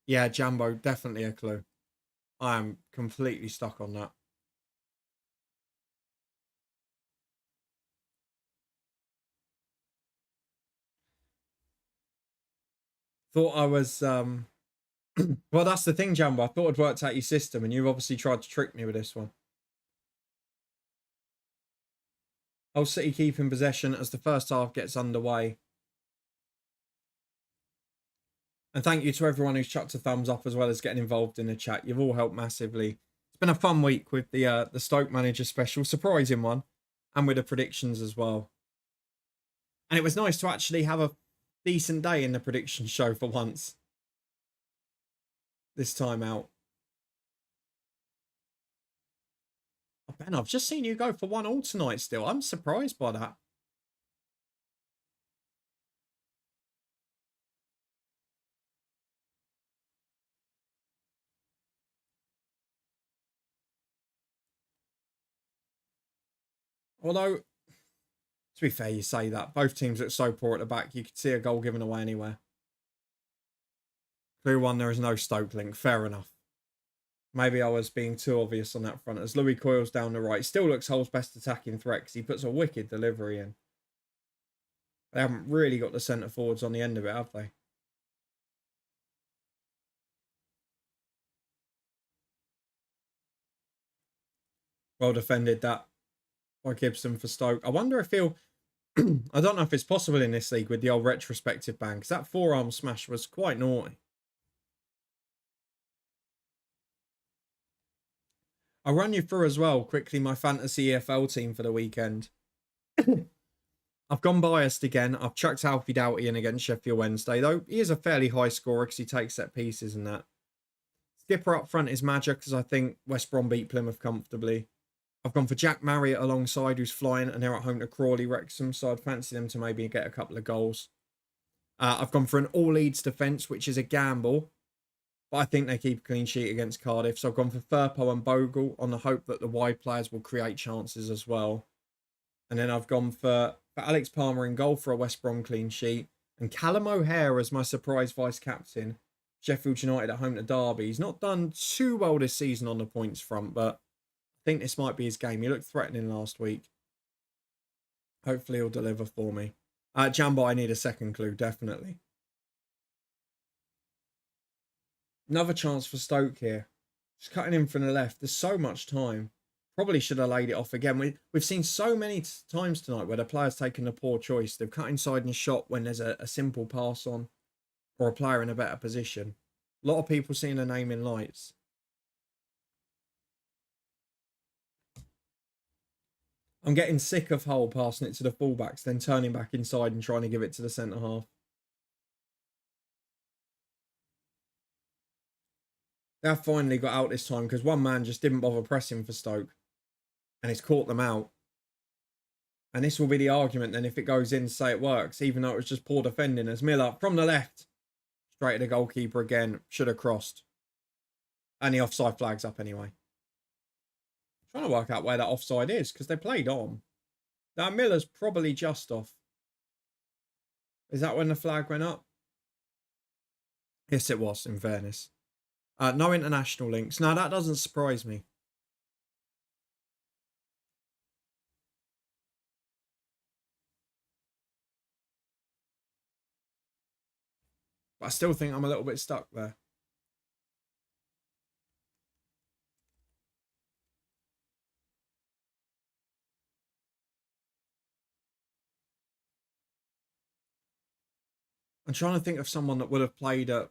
Speaker 1: Yeah, Jambo, definitely a clue. I am completely stuck on that. Thought I was... Well, that's the thing, Jambo. I thought I'd worked out your system, and you've obviously tried to trick me with this one. Hull City keeping possession as the first half gets underway. And thank you to everyone who's chucked a thumbs up as well as getting involved in the chat. You've all helped massively. It's been a fun week with the Stoke Manager special, surprising one, and with the predictions as well. And it was nice to actually have a decent day in the prediction show for once. this time out. Oh, Ben, I've just seen you go for 1-1 tonight still. I'm surprised by that. Although, to be fair, you say that. Both teams look so poor at the back, you could see a goal given away anywhere. Clue 1, there is no Stoke link. Fair enough. Maybe I was being too obvious on that front. As Louis coils down the right, still looks Hull's best attacking threat because he puts a wicked delivery in. They haven't really got the centre forwards on the end of it, have they? Well defended that by Gibson for Stoke. I wonder if he'll... I don't know if it's possible in this league with the old retrospective ban, because that forearm smash was quite naughty. I'll run you through as well quickly my fantasy EFL team for the weekend. I've gone biased again. I've chucked Alfie Doughty in against Sheffield Wednesday, though he is a fairly high scorer because he takes set pieces and that. Skipper up front is Magic because I think West Brom beat Plymouth comfortably. I've gone for Jack Marriott alongside, who's flying, and they're at home to Crawley Wrexham, so I'd fancy them to maybe get a couple of goals. I've gone for an all-Leeds defence, which is a gamble, but I think they keep a clean sheet against Cardiff. So I've gone for Firpo and Bogle on the hope that the wide players will create chances as well. And then I've gone for Alex Palmer in goal for a West Brom clean sheet, and Callum O'Hare as my surprise vice-captain. Sheffield United at home to Derby. He's not done too well this season on the points front, but I think this might be his game. He looked threatening last week. Hopefully he'll deliver for me. Jambo, I need a second clue, definitely. Another chance for Stoke here. Just cutting in from the left. There's so much time. Probably should have laid it off again. We've seen so many times tonight where the player's taken a poor choice. They've cut inside and shot when there's a simple pass on or a player in a better position. A lot of people seeing a name in lights. I'm getting sick of Hull passing it to the fullbacks, then turning back inside and trying to give it to the centre half. They have finally got out this time because one man just didn't bother pressing for Stoke. And it's caught them out. And this will be the argument then if it goes in, say it works, even though it was just poor defending as Miller from the left. Straight to the goalkeeper again. Should have crossed. And the offside flag's up anyway. Trying to work out where that offside is because they played on. Now Miller's probably just off. Is that when the flag went up? Yes, it was, in fairness. No international links. Now that doesn't surprise me. But I still think I'm a little bit stuck there. I'm trying to think of someone that would have played at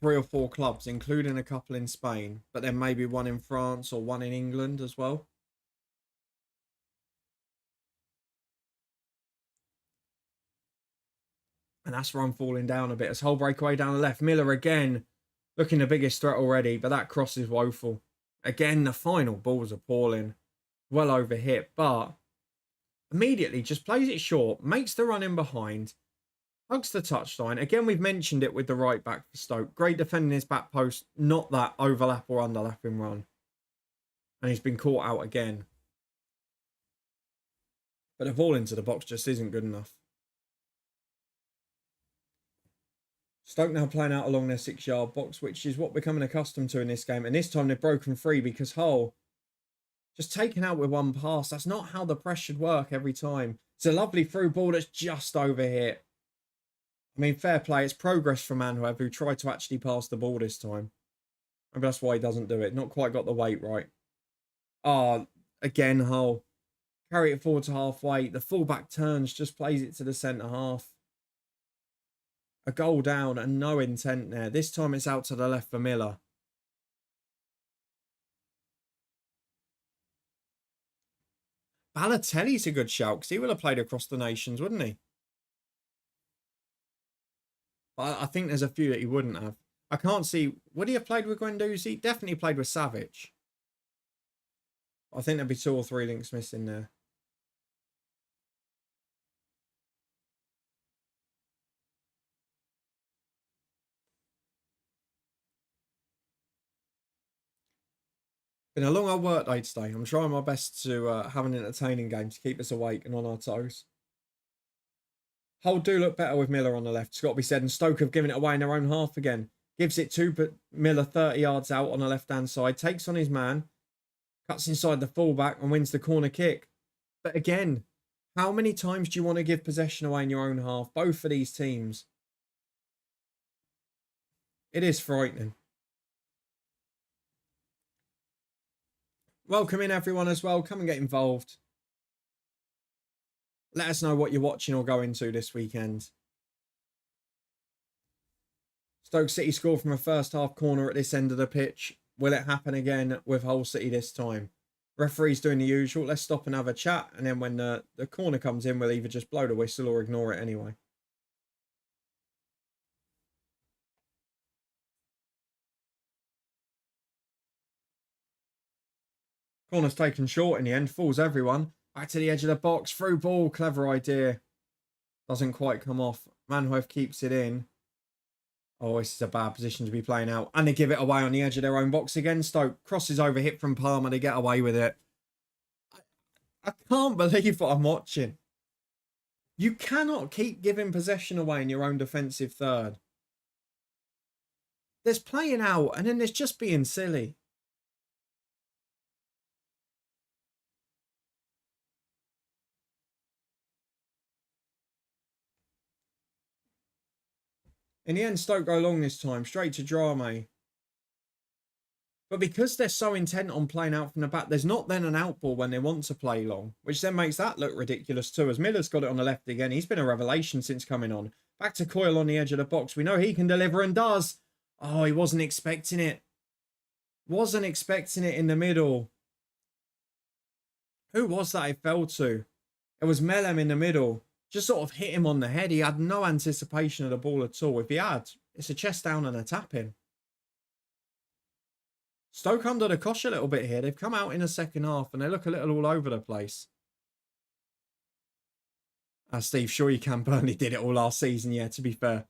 Speaker 1: 3 or 4 clubs, including a couple in Spain, but then maybe one in France or one in England as well. And that's where I'm falling down a bit. As Hull breakaway down the left. Miller again, looking the biggest threat already, but that cross is woeful. Again, the final ball's appalling. Well over hit, but immediately just plays it short, makes the run in behind, hugs the touchline. Again, we've mentioned it with the right back for Stoke. Great defending his back post, not that overlap or underlapping run. And he's been caught out again. But the ball into the box just isn't good enough. Stoke now playing out along their 6-yard box, which is what we're becoming accustomed to in this game. And this time they've broken free because Hull just taken out with one pass. That's not how the press should work every time. It's a lovely through ball that's just over here. I mean, fair play. It's progress from Manhoev, who tried to actually pass the ball this time. Maybe that's why he doesn't do it. Not quite got the weight right. Again, Hull. Carry it forward to halfway. The fullback turns, just plays it to the centre half. A goal down and no intent there. This time it's out to the left for Miller. Balotelli's a good shout because he would have played across the nations, wouldn't he? But I think there's a few that he wouldn't have. I can't see. Would he have played with Guendouzi? Definitely played with Savage. I think there'd be 2 or 3 links missing there. Been a long old work day today. I'm trying my best to have an entertaining game to keep us awake and on our toes. Hull do look better with Miller on the left. It's got to be said. And Stoke have given it away in their own half again. Gives it to but Miller 30 yards out on the left-hand side. Takes on his man. Cuts inside the fullback and wins the corner kick. But again, how many times do you want to give possession away in your own half? Both for these teams. It is frightening. Welcome in everyone as well. Come and get involved. Let us know what you're watching or going to this weekend. Stoke City scored from a first half corner at this end of the pitch. Will it happen again with Hull City this time? Referee's doing the usual. Let's stop and have a chat. And then when the corner comes in, we'll either just blow the whistle or ignore it anyway. Corner's taken short in the end. Fools everyone. Back to the edge of the box. Through ball. Clever idea. Doesn't quite come off. Manhoef keeps it in. Oh, this is a bad position to be playing out. And they give it away on the edge of their own box again. Stoke crosses over, hit from Palmer. They get away with it. I can't believe what I'm watching. You cannot keep giving possession away in your own defensive third. There's playing out and then there's just being silly. In the end, Stoke go long this time, straight to Drame. But because they're so intent on playing out from the back, there's not then an outball when they want to play long, which then makes that look ridiculous too, as Miller's got it on the left again. He's been a revelation since coming on. Back to Coyle on the edge of the box. We know he can deliver and does. Oh, he wasn't expecting it. Wasn't expecting it in the middle. Who was that it fell to? It was Melem in the middle. Just sort of hit him on the head. He had no anticipation of the ball at all. If he had, it's a chest down and a tap in. Stoke under the cosh a little bit here. They've come out in the second half and they look a little all over the place. Steve, sure you can. Burnley did it all last season, yeah, to be fair.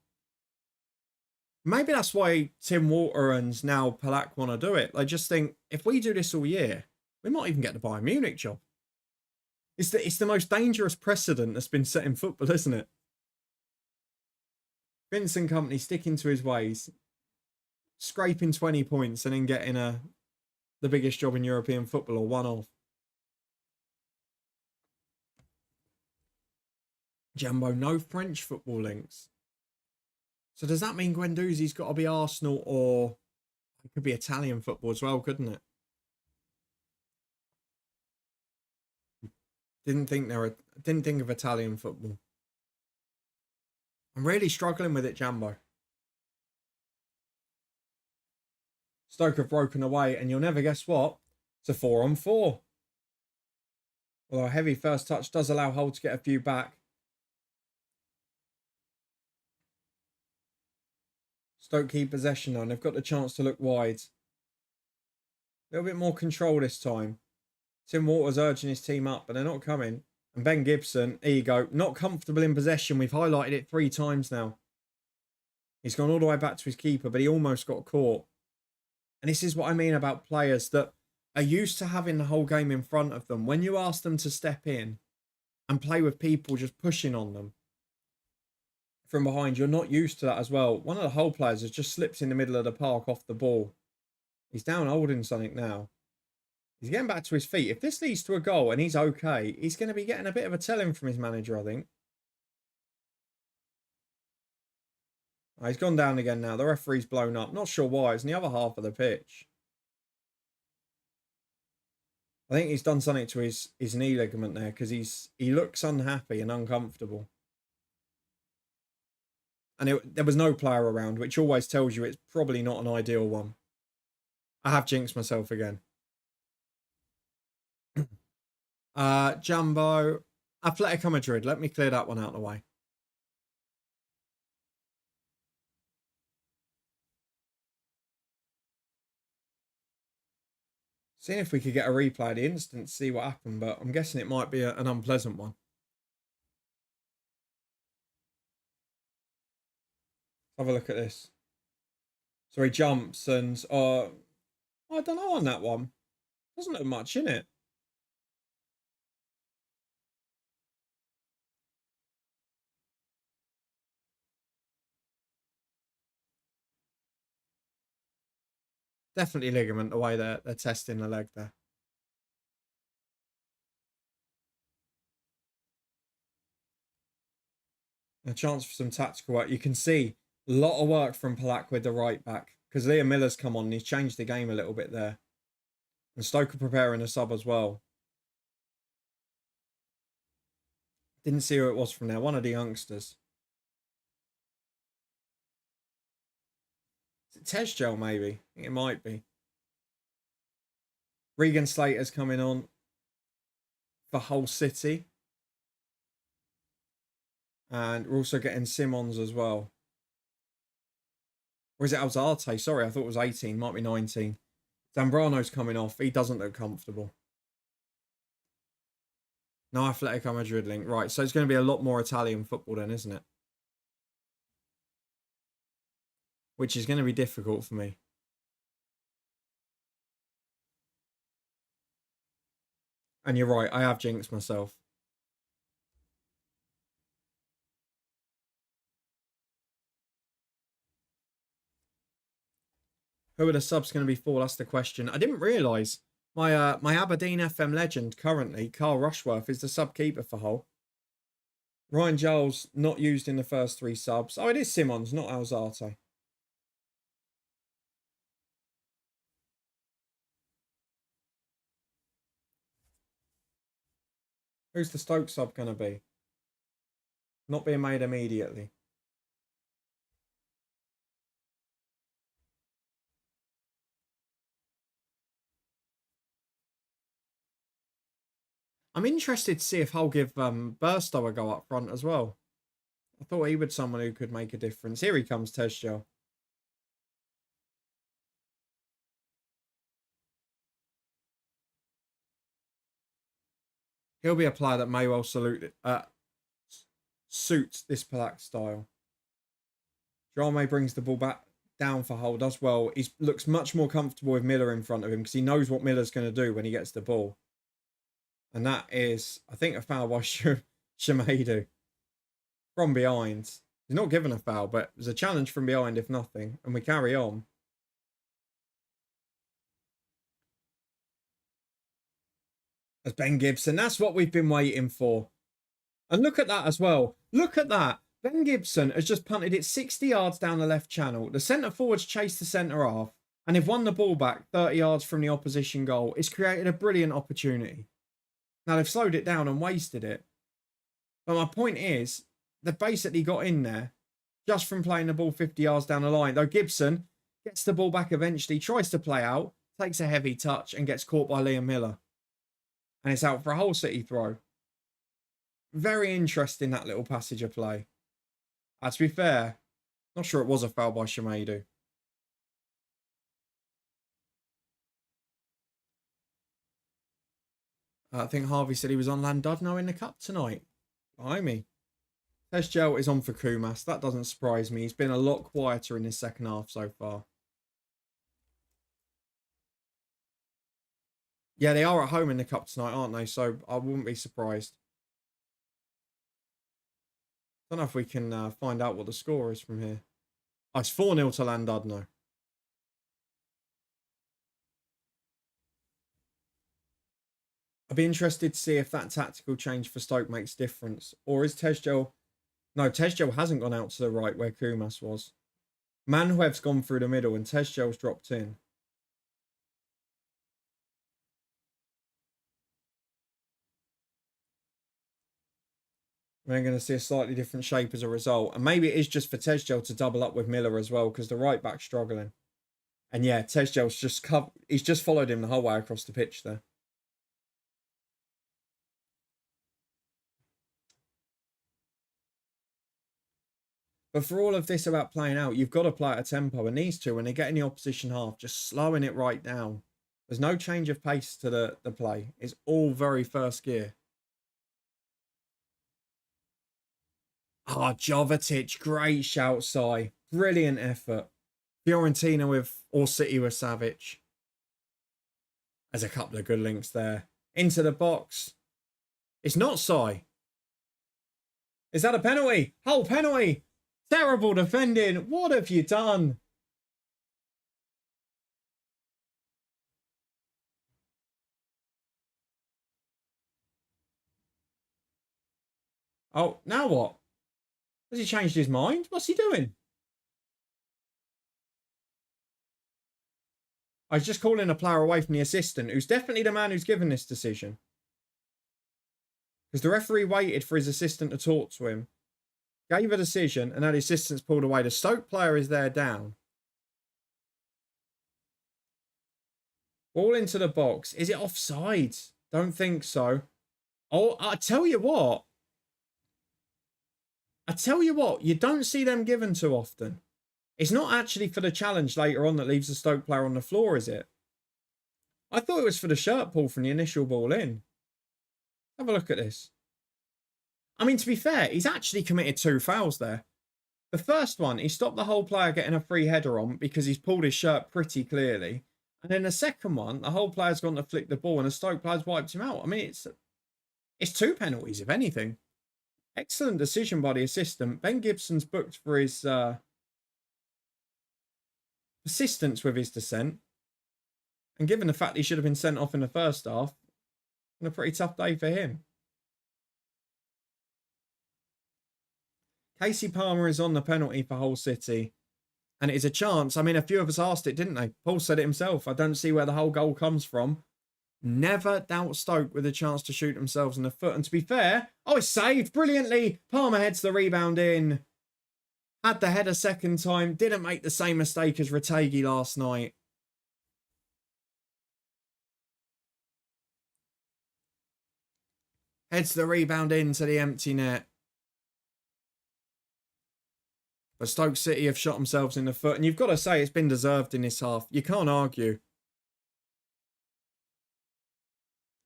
Speaker 1: Maybe that's why Tim Walter and now Palak want to do it. They just think, if we do this all year, we might even get the Bayern Munich job. It's the most dangerous precedent that's been set in football, isn't it? Vincent Company sticking to his ways, scraping 20 points and then getting the biggest job in European football, or one of. Jumbo, no French football links. So does that mean Guendouzi's got to be Arsenal, or it could be Italian football as well, couldn't it? Didn't think of Italian football. I'm really struggling with it, Jumbo. Stoke have broken away, and you'll never guess what? It's a 4-on-4. Although a heavy first touch does allow Hull to get a few back. Stoke keep possession though, and they've got the chance to look wide. A little bit more control this time. Tim Walter's urging his team up, but they're not coming. And Ben Gibson, there you go, not comfortable in possession. We've highlighted it 3 times now. He's gone all the way back to his keeper, but he almost got caught. And this is what I mean about players that are used to having the whole game in front of them. When you ask them to step in and play with people just pushing on them from behind, you're not used to that as well. One of the Hull players has just slipped in the middle of the park off the ball. He's down holding something now. He's getting back to his feet. If this leads to a goal and he's okay, he's going to be getting a bit of a telling from his manager, I think. Oh, he's gone down again now. The referee's blown up. Not sure why. It's in the other half of the pitch. I think he's done something to his knee ligament there because he looks unhappy and uncomfortable. And there was no player around, which always tells you it's probably not an ideal one. I have jinxed myself again. Jumbo, Atletico Madrid. Let me clear that one out of the way. Seeing if we could get a replay of the instant to see what happened, but I'm guessing it might be an unpleasant one. Have a look at this. So he jumps and I don't know on that one. Doesn't look much in it. Definitely ligament the way they're testing the leg there. A chance for some tactical work. You can see a lot of work from Palak with the right back because Liam Miller's come on and he's changed the game a little bit there. And Stoke are preparing a sub as well. Didn't see who it was from there. One of the youngsters. Is it Tesgel maybe? I think it might be. Regan Slater's coming on for Hull City. And we're also getting Simons as well. Or is it Alzate? Sorry, I thought it was 18. Might be 19. Zambrano's coming off. He doesn't look comfortable. No Atletico Madrid link. Right, so it's going to be a lot more Italian football then, isn't it? Which is going to be difficult for me. And you're right, I have jinxed myself. Who are the subs going to be for? That's the question. I didn't realise my Aberdeen FM legend currently, Carl Rushworth, is the sub keeper for Hull. Ryan Giles not used in the first 3 subs. Oh, it is Simons, not Alzate. Who's the Stoke sub going to be? Not being made immediately. I'm interested to see if Hull give Burstow a go up front as well. I thought he was someone who could make a difference. Here he comes, Tesjo. He'll be a player that may well suit this Palak style. Drame brings the ball back down for Hull, does well. He looks much more comfortable with Miller in front of him because he knows what Miller's going to do when he gets the ball. And that is, I think, a foul by Shemaidu from behind. He's not given a foul, but there's a challenge from behind, if nothing. And we carry on. As Ben Gibson, that's what we've been waiting for. And look at that as well. Look at that. Ben Gibson has just punted it 60 yards down the left channel. The centre forwards chased the centre half and they've won the ball back 30 yards from the opposition goal. It's created a brilliant opportunity. Now they've slowed it down and wasted it. But my point is, they've basically got in there just from playing the ball 50 yards down the line. Though Gibson gets the ball back eventually, tries to play out, takes a heavy touch and gets caught by Liam Miller. And it's out for a Hull City throw. Very interesting, that little passage of play. To be fair, not sure it was a foul by Shemaidu. I think Harvey said he was on Landudno in the cup tonight. Behind me. Tesgel is on for Kumas. That doesn't surprise me. He's been a lot quieter in his second half so far. Yeah, they are at home in the cup tonight, aren't they? So I wouldn't be surprised. Don't know if we can find out what the score is from here. Oh, it's 4-0 to Landudno. I'd be interested to see if that tactical change for Stoke makes difference. Or is Tesgel... No, Tesgel hasn't gone out to the right where Kumas was. Manhuev's gone through the middle and Tesgel's dropped in. We're going to see a slightly different shape as a result. And maybe it is just for Tesgel to double up with Miller as well because the right back's struggling. And yeah, Tesgel's just he's just followed him the whole way across the pitch there. But for all of this about playing out, you've got to play at a tempo. And these two, when they get in the opposition half, just slowing it right down. There's no change of pace to the play. It's all very first gear. Ah, Jovetic, great shout, Si. Brilliant effort. Fiorentina with, or City with Savage. There's a couple of good links there. Into the box. It's not Si. Is that a penalty? Oh, penalty. Terrible defending. What have you done? Oh, now what? Has he changed his mind? What's he doing? I was just calling a player away from the assistant, who's definitely the man who's given this decision. Because the referee waited for his assistant to talk to him, gave a decision, and now the assistant's pulled away. The Stoke player is there down. Ball into the box. Is it offside? Don't think so. Oh, I tell you what. You don't see them given too often. It's not actually for the challenge later on that leaves the Stoke player on the floor, is it? I thought it was for the shirt pull from the initial ball in. Have a look at this. I mean, to be fair, he's actually committed 2 fouls there. The first one, he stopped the whole player getting a free header on because he's pulled his shirt pretty clearly. And then the second one, the whole player's gone to flick the ball and the Stoke player's wiped him out. I mean, it's 2 penalties, if anything. Excellent decision by the assistant. Ben Gibson's booked for his persistence with his dissent. And given the fact he should have been sent off in the first half, and a pretty tough day for him. Casey Palmer is on the penalty for Hull City. And it is a chance. I mean, a few of us asked it, didn't they? Paul said it himself. I don't see where the whole goal comes from. Never doubt Stoke with a chance to shoot themselves in the foot. And to be fair, oh, it's saved brilliantly. Palmer heads the rebound in. Had the header second time. Didn't make the same mistake as Retegui last night. Heads the rebound into the empty net. But Stoke City have shot themselves in the foot. And you've got to say it's been deserved in this half. You can't argue.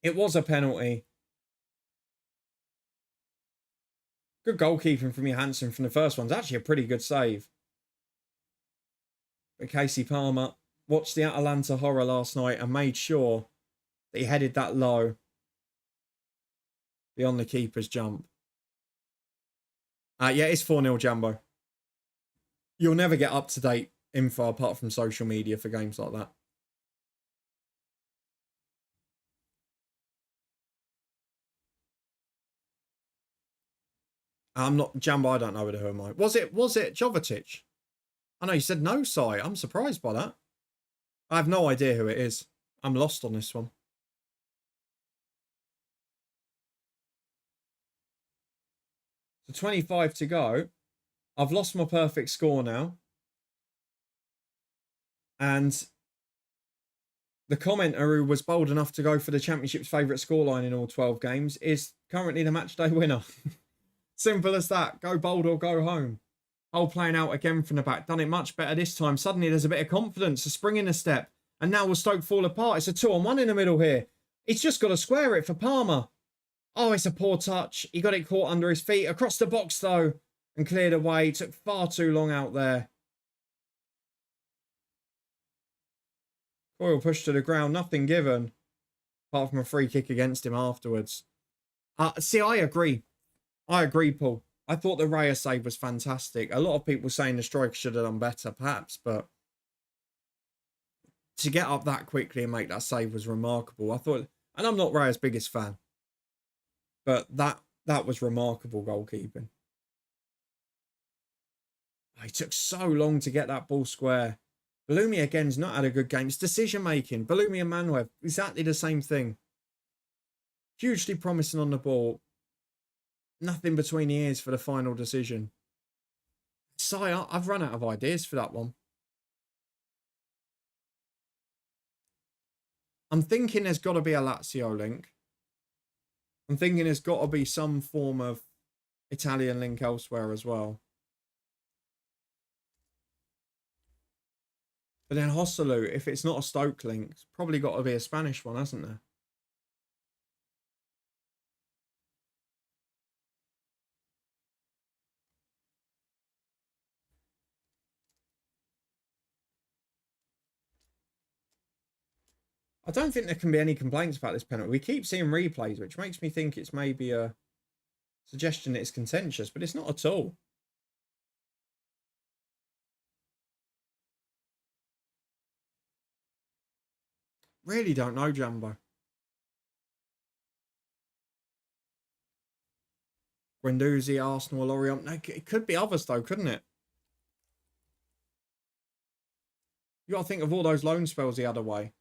Speaker 1: It was a penalty. Good goalkeeping from Johansson from the first one. It's actually a pretty good save. But Casey Palmer watched the Atalanta horror last night and made sure that he headed that low beyond the keeper's jump. Yeah, it's 4-0 Jumbo. You'll never get up-to-date info apart from social media for games like that. I'm not Jumbo. I don't know who am I. Was it Jovetic? I know you said no, Si. I'm surprised by that. I have no idea who it is. I'm lost on this one. So 25 to go. I've lost my perfect score now. And the commenter who was bold enough to go for the Championship's favourite scoreline in all 12 games is currently the matchday winner. Simple as that. Go bold or go home. Hull playing out again from the back. Done it much better this time. Suddenly there's a bit of confidence. A spring in a step. And now will Stoke fall apart? It's a 2-on-1 in the middle here. He's just got to square it for Palmer. Oh, it's a poor touch. He got it caught under his feet. Across the box though. And cleared away. Took far too long out there. Coyle pushed to the ground. Nothing given. Apart from a free kick against him afterwards. See, I agree. Paul. I thought the Raya save was fantastic. A lot of people saying the striker should have done better, perhaps, but to get up that quickly and make that save was remarkable. I thought, and I'm not Raya's biggest fan, but that was remarkable goalkeeping. He took so long to get that ball square. Balumi again's not had a good game. It's decision making. Balumi and Manuel, exactly the same thing. Hugely promising on the ball. Nothing between the ears for the final decision. Si, I've run out of ideas for that one. I'm thinking there's got to be a Lazio link. I'm thinking there's got to be some form of Italian link elsewhere as well. But then Hosselu, if it's not a Stoke link, it's probably got to be a Spanish one, hasn't there? I don't think there can be any complaints about this penalty. We keep seeing replays, which makes me think it's maybe a suggestion that it's contentious, but it's not at all. Really don't know, Jumbo. Guendouzi, Arsenal, Lorient. No, it could be others though, couldn't it? You got to think of all those loan spells he had away.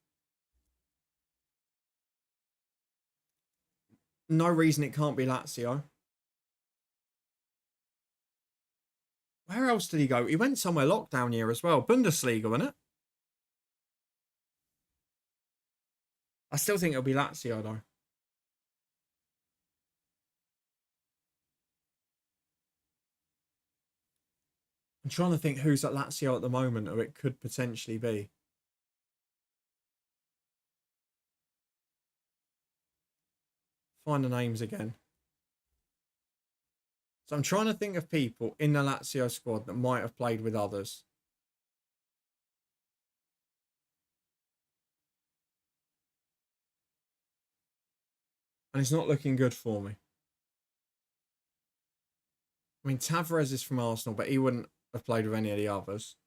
Speaker 1: No reason it can't be Lazio. Where else did he go? He went somewhere lockdown year as well. Bundesliga, wasn't it? I still think it'll be Lazio though. I'm trying to think who's at Lazio at the moment, or it could potentially be. Find the names again. So I'm trying to think of people in the Lazio squad that might have played with others. And it's not looking good for me. I mean, Tavares is from Arsenal, but he wouldn't have played with any of the others.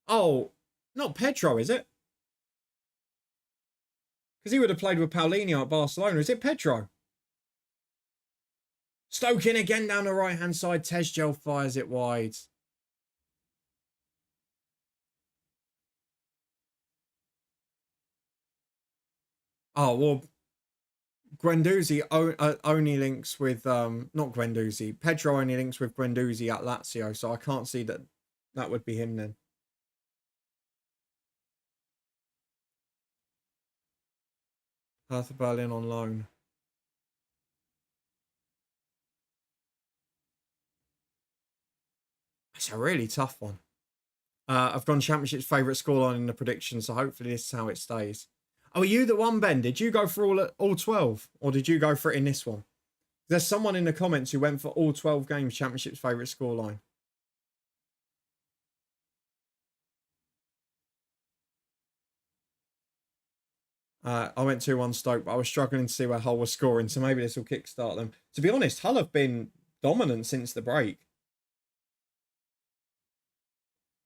Speaker 1: Oh, not Pedro, is it? Because he would have played with Paulinho at Barcelona. Is it Pedro? Stoke in again down the right-hand side. Tesgel fires it wide. Oh, well, Guendouzi only links with, not Guendouzi. Pedro only links with Guendouzi at Lazio, so I can't see that that would be him then. Hertha Berlin on loan. It's a really tough one. I've gone Championship's favourite scoreline in the prediction, so hopefully this is how it stays. Oh, are you the one, Ben? Did you go for all 12? Or did you go for it in this one? There's someone in the comments who went for all 12 games Championship's favourite scoreline. I went 2-1 Stoke, but I was struggling to see where Hull was scoring, so maybe this will kickstart them. To be honest, Hull have been dominant since the break.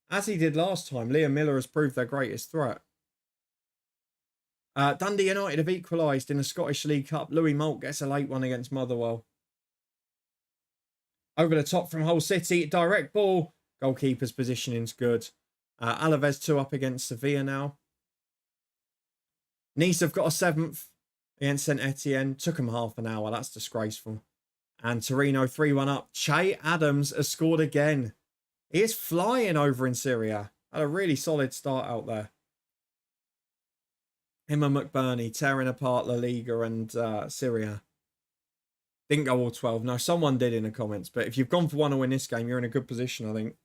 Speaker 1: As he did last time, Liam Miller has proved their greatest threat. Dundee United have equalised in the Scottish League Cup. Louis Moult gets a late one against Motherwell. Over the top from Hull City. Direct ball. Goalkeeper's positioning's good. Alaves 2 up against Sevilla now. Nice have got a 7th against St Etienne. Took them half an hour. That's disgraceful. And Torino 3-1 up. Che Adams has scored again. He is flying over in Syria. Had a really solid start out there. Him and McBurney tearing apart La Liga and Syria. Didn't go all 12. No, someone did in the comments. But if you've gone for 1-0 in this game, you're in a good position, I think.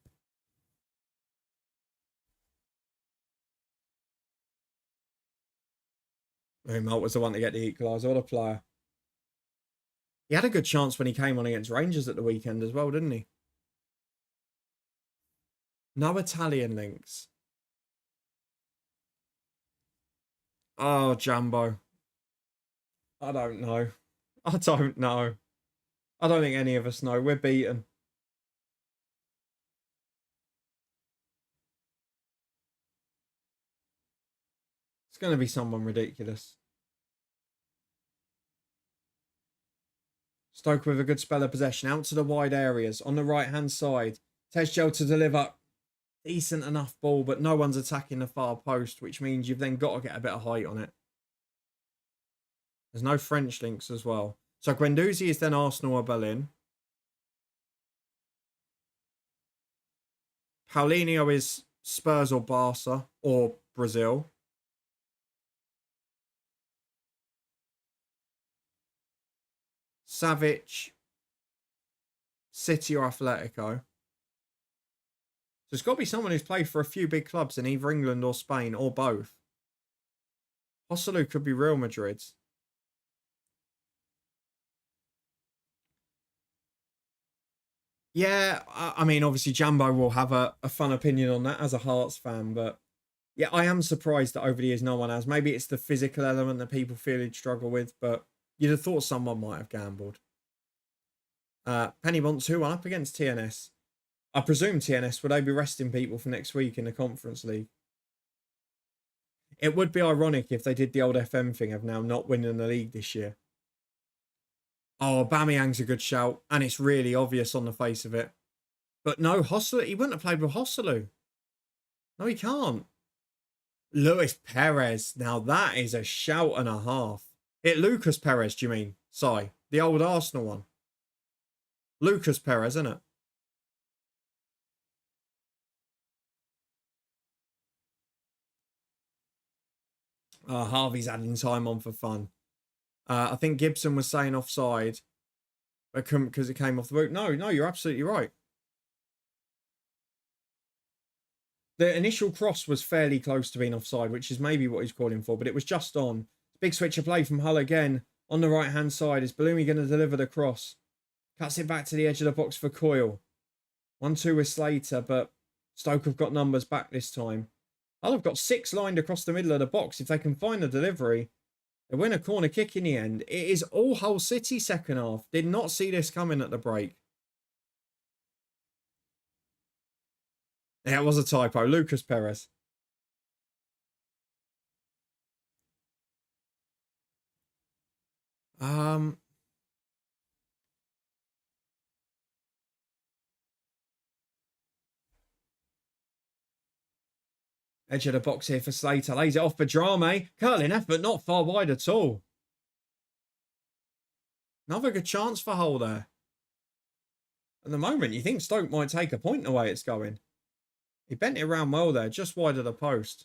Speaker 1: Moult was the one to get the equaliser. What a player. He had a good chance when he came on against Rangers at the weekend as well, didn't he? No Italian links. Oh, Jumbo. I don't know. I don't know. I don't think any of us know. We're beaten. It's going to be someone ridiculous. Stoke with a good spell of possession. Out to the wide areas. On the right-hand side. Tesgel to deliver. Decent enough ball, but no one's attacking the far post, which means you've then got to get a bit of height on it. There's no French links as well. So Guendouzi is then Arsenal or Berlin. Paulinho is Spurs or Barca or Brazil. Savic, City or Atletico. So it's got to be someone who's played for a few big clubs in either England or Spain or both. Joselu could be Real Madrid. Yeah, I mean, obviously Jambo will have a fun opinion on that as a Hearts fan, but yeah, I am surprised that over the years no one has. Maybe it's the physical element that people feel he'd struggle with, but you'd have thought someone might have gambled. Penny wants who up against TNS. I presume TNS, would they be resting people for next week in the Conference League? It would be ironic if they did the old FM thing of now not winning the league this year. Oh, Aubameyang's a good shout, and it's really obvious on the face of it. But no, Joselu, he wouldn't have played with Joselu. No, he can't. Luis Perez. Now that is a shout and a half. Lucas Perez, do you mean? Sorry, the old Arsenal one. Lucas Perez, isn't it? Harvey's adding time on for fun. I think Gibson was saying offside, but because it came off the boot. No, you're absolutely right. The initial cross was fairly close to being offside, which is maybe what he's calling for, but it was just on. Big switch of play from Hull again on the right-hand side. Is Balumi going to deliver the cross? Cuts it back to the edge of the box for Coyle. 1-2 with Slater, but Stoke have got numbers back this time. Hull have got 6 lined across the middle of the box. If they can find the delivery, they win a corner kick in the end. It is all Hull City second half. Did not see this coming at the break. Yeah, it was a typo. Lucas Perez. Edge of the box here for Slater. Lays it off for Drame. Curling effort, not far wide at all. Another good chance for Hull there. At the moment, you think Stoke might take a point the way it's going. He bent it around well there, just wide of the post.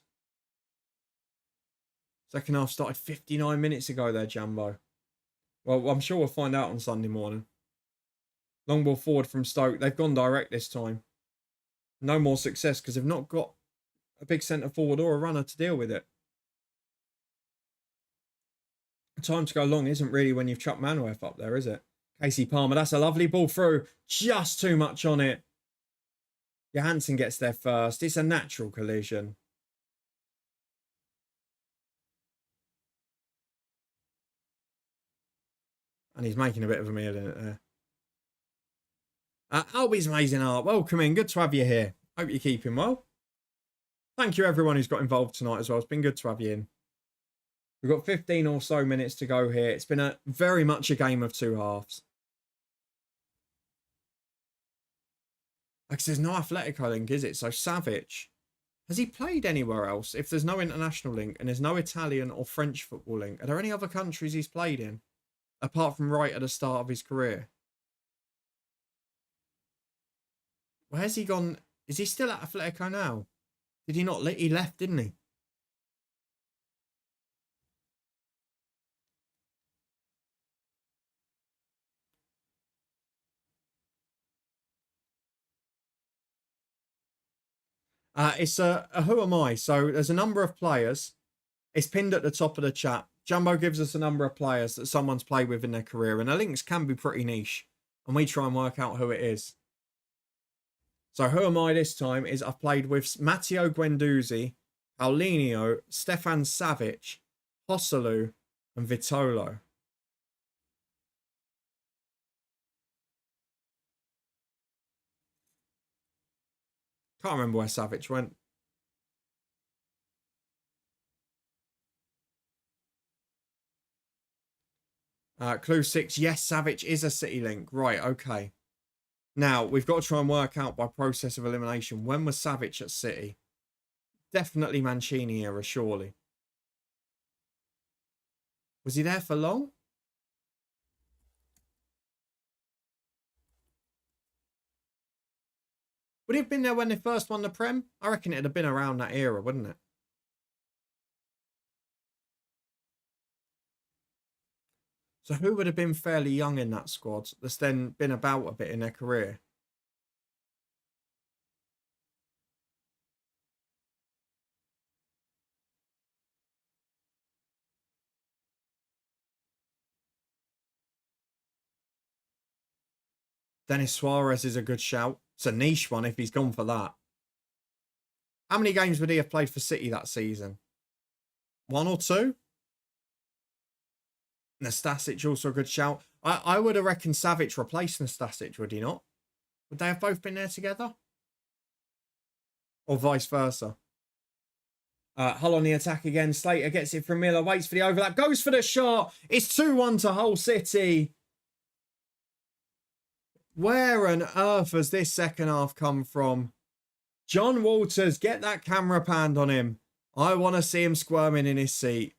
Speaker 1: Second half started 59 minutes ago there, Jambo. Well, I'm sure we'll find out on Sunday morning. Long ball forward from Stoke. They've gone direct this time. No more success because they've not got a big centre forward or a runner to deal with it. Time to go long isn't really when you've chucked Manweth up there, is it? Casey Palmer, that's a lovely ball through. Just too much on it. Johansson gets there first. It's a natural collision. And he's making a bit of a meal in it there. Albie's amazing art. Welcome in. Good to have you here. Hope you're keeping well. Thank you everyone who's got involved tonight as well. It's been good to have you in. We've got 15 or so minutes to go here. It's been very much a game of two halves. Because there's no Atletico link, is it? So Savic, has he played anywhere else? If there's no international link and there's no Italian or French football link, are there any other countries he's played in? Apart from right at the start of his career. Where's he gone? Is he still at Atletico now? Did he not? He left, didn't he? It's a who am I? So there's a number of players. It's pinned at the top of the chat. Jumbo gives us a number of players that someone's played with in their career, and the links can be pretty niche. And we try and work out who it is. So who am I this time is I've played with Matteo Guendouzi, Paulinho, Stefan Savic, Joselu, and Vitolo. Can't remember where Savic went. Clue 6. Yes, Savic is a City link. Right, okay. Now, we've got to try and work out by process of elimination. When was Savic at City? Definitely Mancini era, surely. Was he there for long? Would he have been there when they first won the Prem? I reckon it'd have been around that era, wouldn't it? So who would have been fairly young in that squad that's then been about a bit in their career? Denis Suarez is a good shout. It's a niche one if he's gone for that. How many games would he have played for City that season? 1 or 2? Nastasic also a good shout. I would have reckoned Savic replaced Nastasic, would he not? Would they have both been there together? Or vice versa? Hull on the attack again. Slater gets it from Miller, waits for the overlap, goes for the shot. It's 2-1 to Hull City. Where on earth has this second half come from? John Walters, get that camera panned on him. I want to see him squirming in his seat.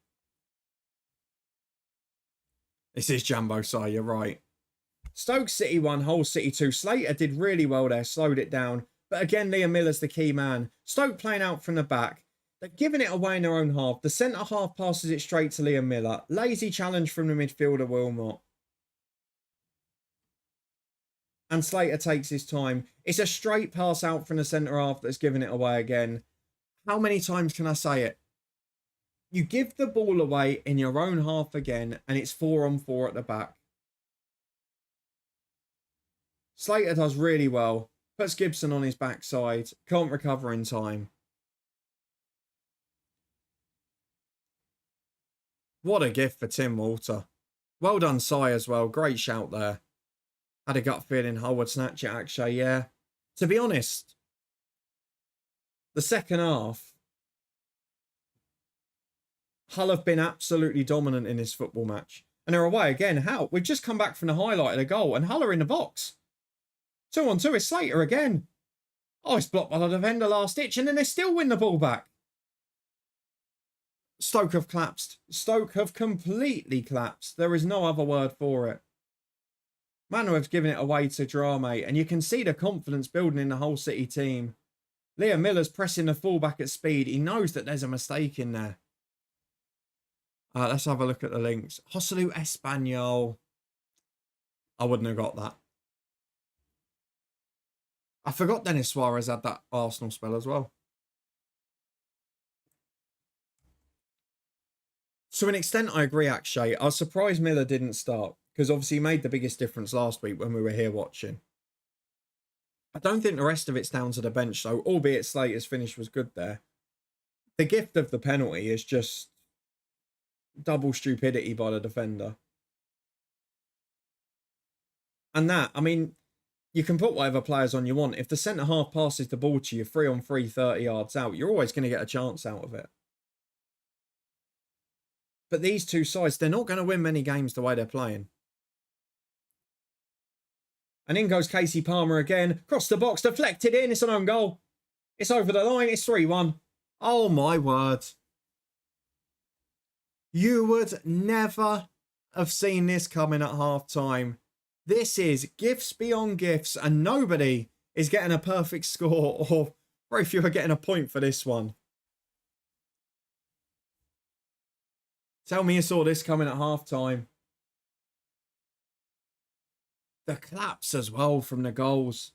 Speaker 1: This is Jambo Sai, you're right. Stoke City 1, Hull City 2. Slater did really well there, slowed it down. But again, Liam Miller's the key man. Stoke playing out from the back. They're giving it away in their own half. The centre-half passes it straight to Liam Miller. Lazy challenge from the midfielder, Wilmot. And Slater takes his time. It's a straight pass out from the centre-half that's giving it away again. How many times can I say it? You give the ball away in your own half again, and it's 4-on-4 at the back. Slater does really well. Puts Gibson on his backside. Can't recover in time. What a gift for Tim Walter. Well done, Sai, as well. Great shout there. Had a gut feeling Hull would snatch it, actually, yeah. To be honest, the second half, Hull have been absolutely dominant in this football match. And they're away again. How? We've just come back from the highlight of the goal, and Hull are in the box. 2-on-2 is Slater again. Oh, it's blocked by the defender last ditch, and then they still win the ball back. Stoke have collapsed. Stoke have completely collapsed. There is no other word for it. Manu have given it away to Drame, and you can see the confidence building in the Hull City team. Liam Miller's pressing the fullback at speed. He knows that there's a mistake in there. Let's have a look at the links. Joselu Espanyol. I wouldn't have got that. I forgot Denis Suarez had that Arsenal spell as well. To an extent, I agree, Akshay. I was surprised Miller didn't start, because obviously he made the biggest difference last week when we were here watching. I don't think the rest of it's down to the bench, though, albeit Slater's finish was good there. The gift of the penalty is just double stupidity by the defender. And that, I mean, you can put whatever players on you want. If the centre-half passes the ball to you 3-on-3, 30 yards out, you're always going to get a chance out of it. But these two sides, they're not going to win many games the way they're playing. And in goes Casey Palmer again. Cross the box, deflected in. It's an own goal. It's over the line. It's 3-1. Oh, my word. You would never have seen this coming at half-time. This is gifts beyond gifts, and nobody is getting a perfect score, or very few are getting a point for this one. Tell me you saw this coming at half-time. The claps as well from the goals.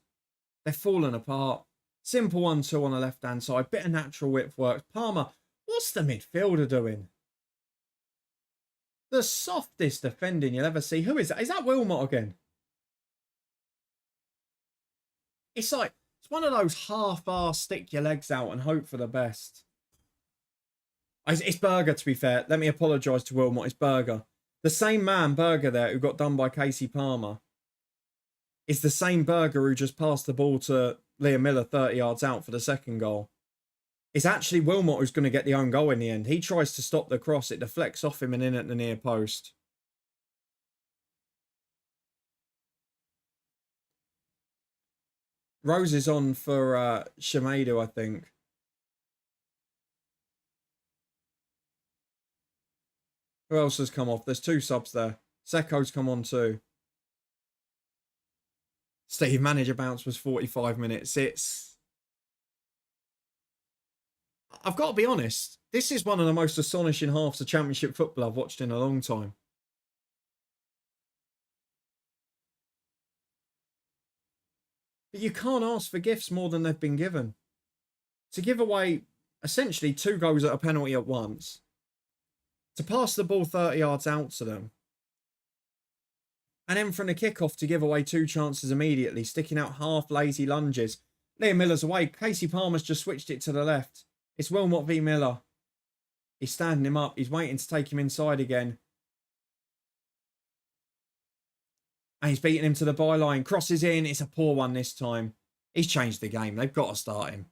Speaker 1: They're falling apart. Simple 1-2 on the left-hand side. Bit of natural width work. Palmer, what's the midfielder doing? The softest defending you'll ever see. Who is that? Is that Wilmot again? It's like, it's one of those half-arse stick your legs out and hope for the best. It's Berger, to be fair. Let me apologise to Wilmot. It's Berger. The same man, Berger, there, who got done by Casey Palmer, is the same Berger who just passed the ball to Liam Miller 30 yards out for the second goal. It's actually Wilmot who's going to get the own goal in the end. He tries to stop the cross. It deflects off him and in at the near post. Rose is on for Semedo, I think. Who else has come off? There's 2 subs there. Seko's come on too. Steve, manager bounce was 45 minutes. I've got to be honest. This is one of the most astonishing halves of Championship football I've watched in a long time. But you can't ask for gifts more than they've been given. To give away essentially 2 goals at a penalty at once. To pass the ball 30 yards out to them. And then from the kickoff to give away 2 chances immediately, sticking out half lazy lunges. Liam Miller's away. Casey Palmer's just switched it to the left. It's Wilmot v Miller. He's standing him up. He's waiting to take him inside again. And he's beating him to the byline. Crosses in. It's a poor one this time. He's changed the game. They've got to start him.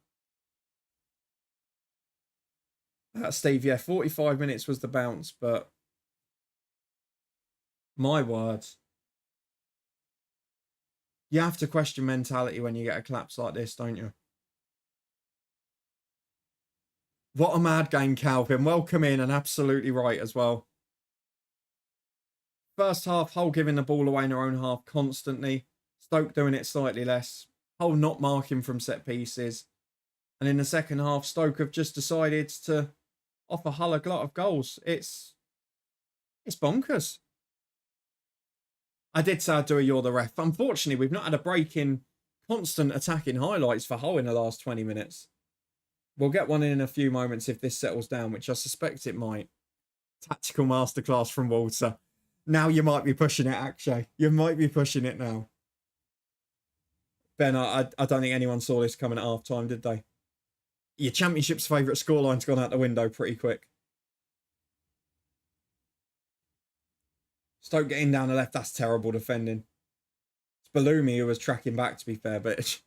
Speaker 1: Steve, yeah, 45 minutes was the bounce, but my word. You have to question mentality when you get a collapse like this, don't you? What a mad game, Calvin. Welcome in, and absolutely right as well. First half, Hull giving the ball away in their own half constantly. Stoke doing it slightly less. Hull not marking from set pieces. And in the second half, Stoke have just decided to offer Hull a glut of goals. It's bonkers. I did say I'd do a You're the Ref. Unfortunately, we've not had a break in constant attacking highlights for Hull in the last 20 minutes. We'll get one in a few moments if this settles down, which I suspect it might. Tactical masterclass from Walter. Now you might be pushing it, Akshay. You might be pushing it now. Ben, I don't think anyone saw this coming at half-time, did they? Your Championship's favourite scoreline's gone out the window pretty quick. Stoke getting down the left, that's terrible defending. It's Balumi who was tracking back, to be fair, but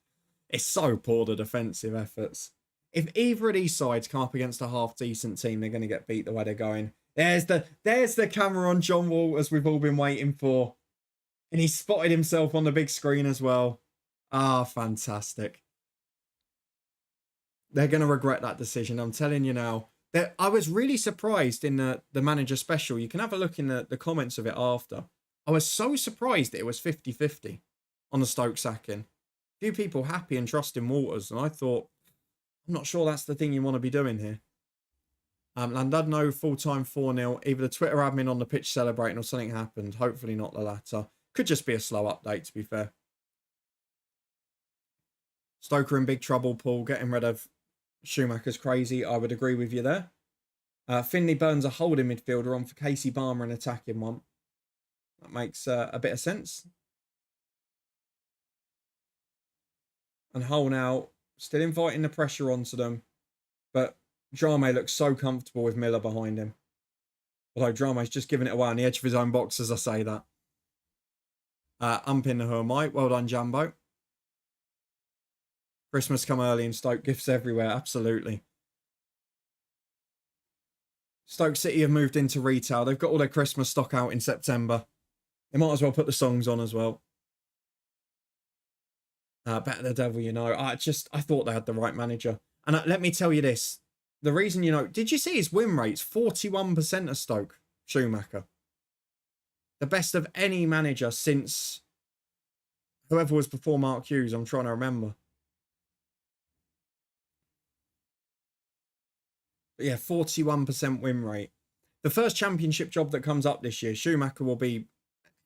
Speaker 1: it's so poor, the defensive efforts. If either of these sides come up against a half-decent team, they're going to get beat the way they're going. There's the camera on John Walters we've all been waiting for. And he spotted himself on the big screen as well. Ah, fantastic. They're going to regret that decision, I'm telling you now. I was really surprised in the manager special. You can have a look in the comments of it after. I was so surprised that it was 50-50 on the Stoke sacking. A few people happy and trusting Walters, and I thought, I'm not sure that's the thing you want to be doing here. Landudno full-time 4-0. Either the Twitter admin on the pitch celebrating or something happened. Hopefully not the latter. Could just be a slow update, to be fair. Stoker in big trouble, Paul. Getting rid of Schumacher's crazy. I would agree with you there. Finley burns a holding midfielder on for Casey Barmer, an attacking one. That makes a bit of sense. And Hull now still inviting the pressure onto them. But Drame looks so comfortable with Miller behind him. Although Drame's just giving it away on the edge of his own box as I say that. Umping the Hermite. Well done, Jambo. Christmas come early in Stoke. Gifts everywhere. Absolutely. Stoke City have moved into retail. They've got all their Christmas stock out in September. They might as well put the songs on as well. Better the devil, you know. I thought they had the right manager. And let me tell you this. The reason, you know, did you see his win rates? 41% of Stoke, Schumacher. The best of any manager since whoever was before Mark Hughes. I'm trying to remember. But yeah, 41% win rate. The first championship job that comes up this year, Schumacher will be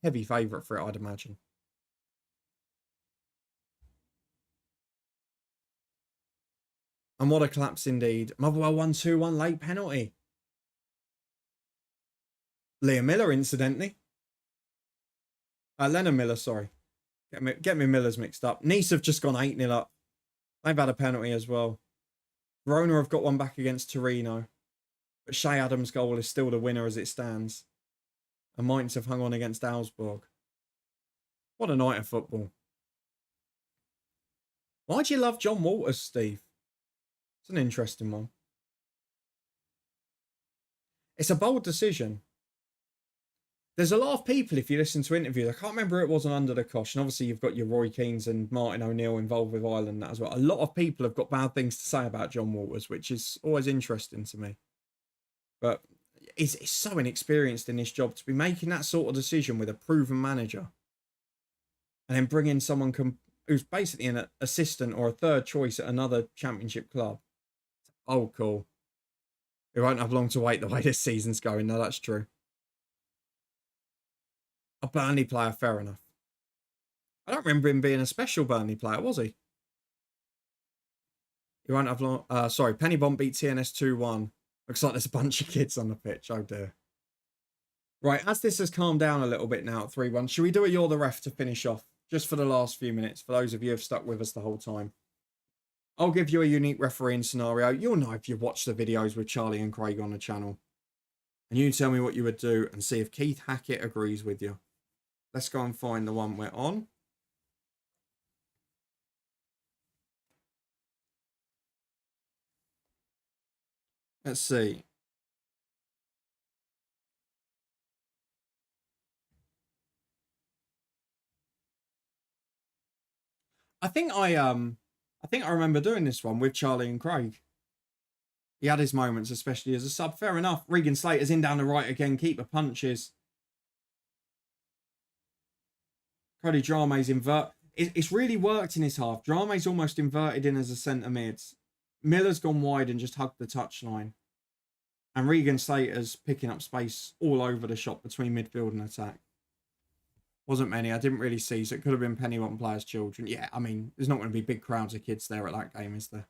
Speaker 1: heavy favourite for it, I'd imagine. And what a collapse indeed. Motherwell 1-2-1 late penalty. Liam Miller, incidentally. Lennon Miller, sorry. Get me Millers mixed up. Nice have just gone 8-0 up. They've had a penalty as well. Verona have got one back against Torino. But Shea Adams' goal is still the winner as it stands. And Mainz have hung on against Augsburg. What a night of football. Why do you love John Walters, Steve? It's an interesting one. It's a bold decision. There's a lot of people, if you listen to interviews, I can't remember who it was on Under the Cosh, and obviously you've got your Roy Keanes and Martin O'Neill involved with Ireland that as well. A lot of people have got bad things to say about John Walters, which is always interesting to me. But he's so inexperienced in this job to be making that sort of decision with a proven manager. And then bring in someone who's basically an assistant or a third choice at another championship club. Oh, cool. We won't have long to wait the way this season's going. No, that's true. A Burnley player, fair enough. I don't remember him being a special Burnley player, was he? He won't have long... sorry, Penny Bomb beat TNS 2-1. Looks like there's a bunch of kids on the pitch. Oh, dear. Right, as this has calmed down a little bit now at 3-1, should we do a You're the Ref to finish off? Just for the last few minutes, for those of you who have stuck with us the whole time. I'll give you a unique refereeing scenario. You'll know if you've watched the videos with Charlie and Craig on the channel. And you tell me what you would do and see if Keith Hackett agrees with you. Let's go and find the one we're on. Let's see. I think I remember doing this one with Charlie and Craig. He had his moments, especially as a sub. Fair enough. Regan Slater's in down the right again. Keeper punches. Cody Drame's invert. It's really worked in his half. Drame's almost inverted in as a centre mid. Miller's gone wide and just hugged the touchline. And Regan Slater's picking up space all over the shop between midfield and attack. Wasn't many. I didn't really see, so it could have been Pennywell players' children. Yeah, I mean, there's not going to be big crowds of kids there at that game, is there?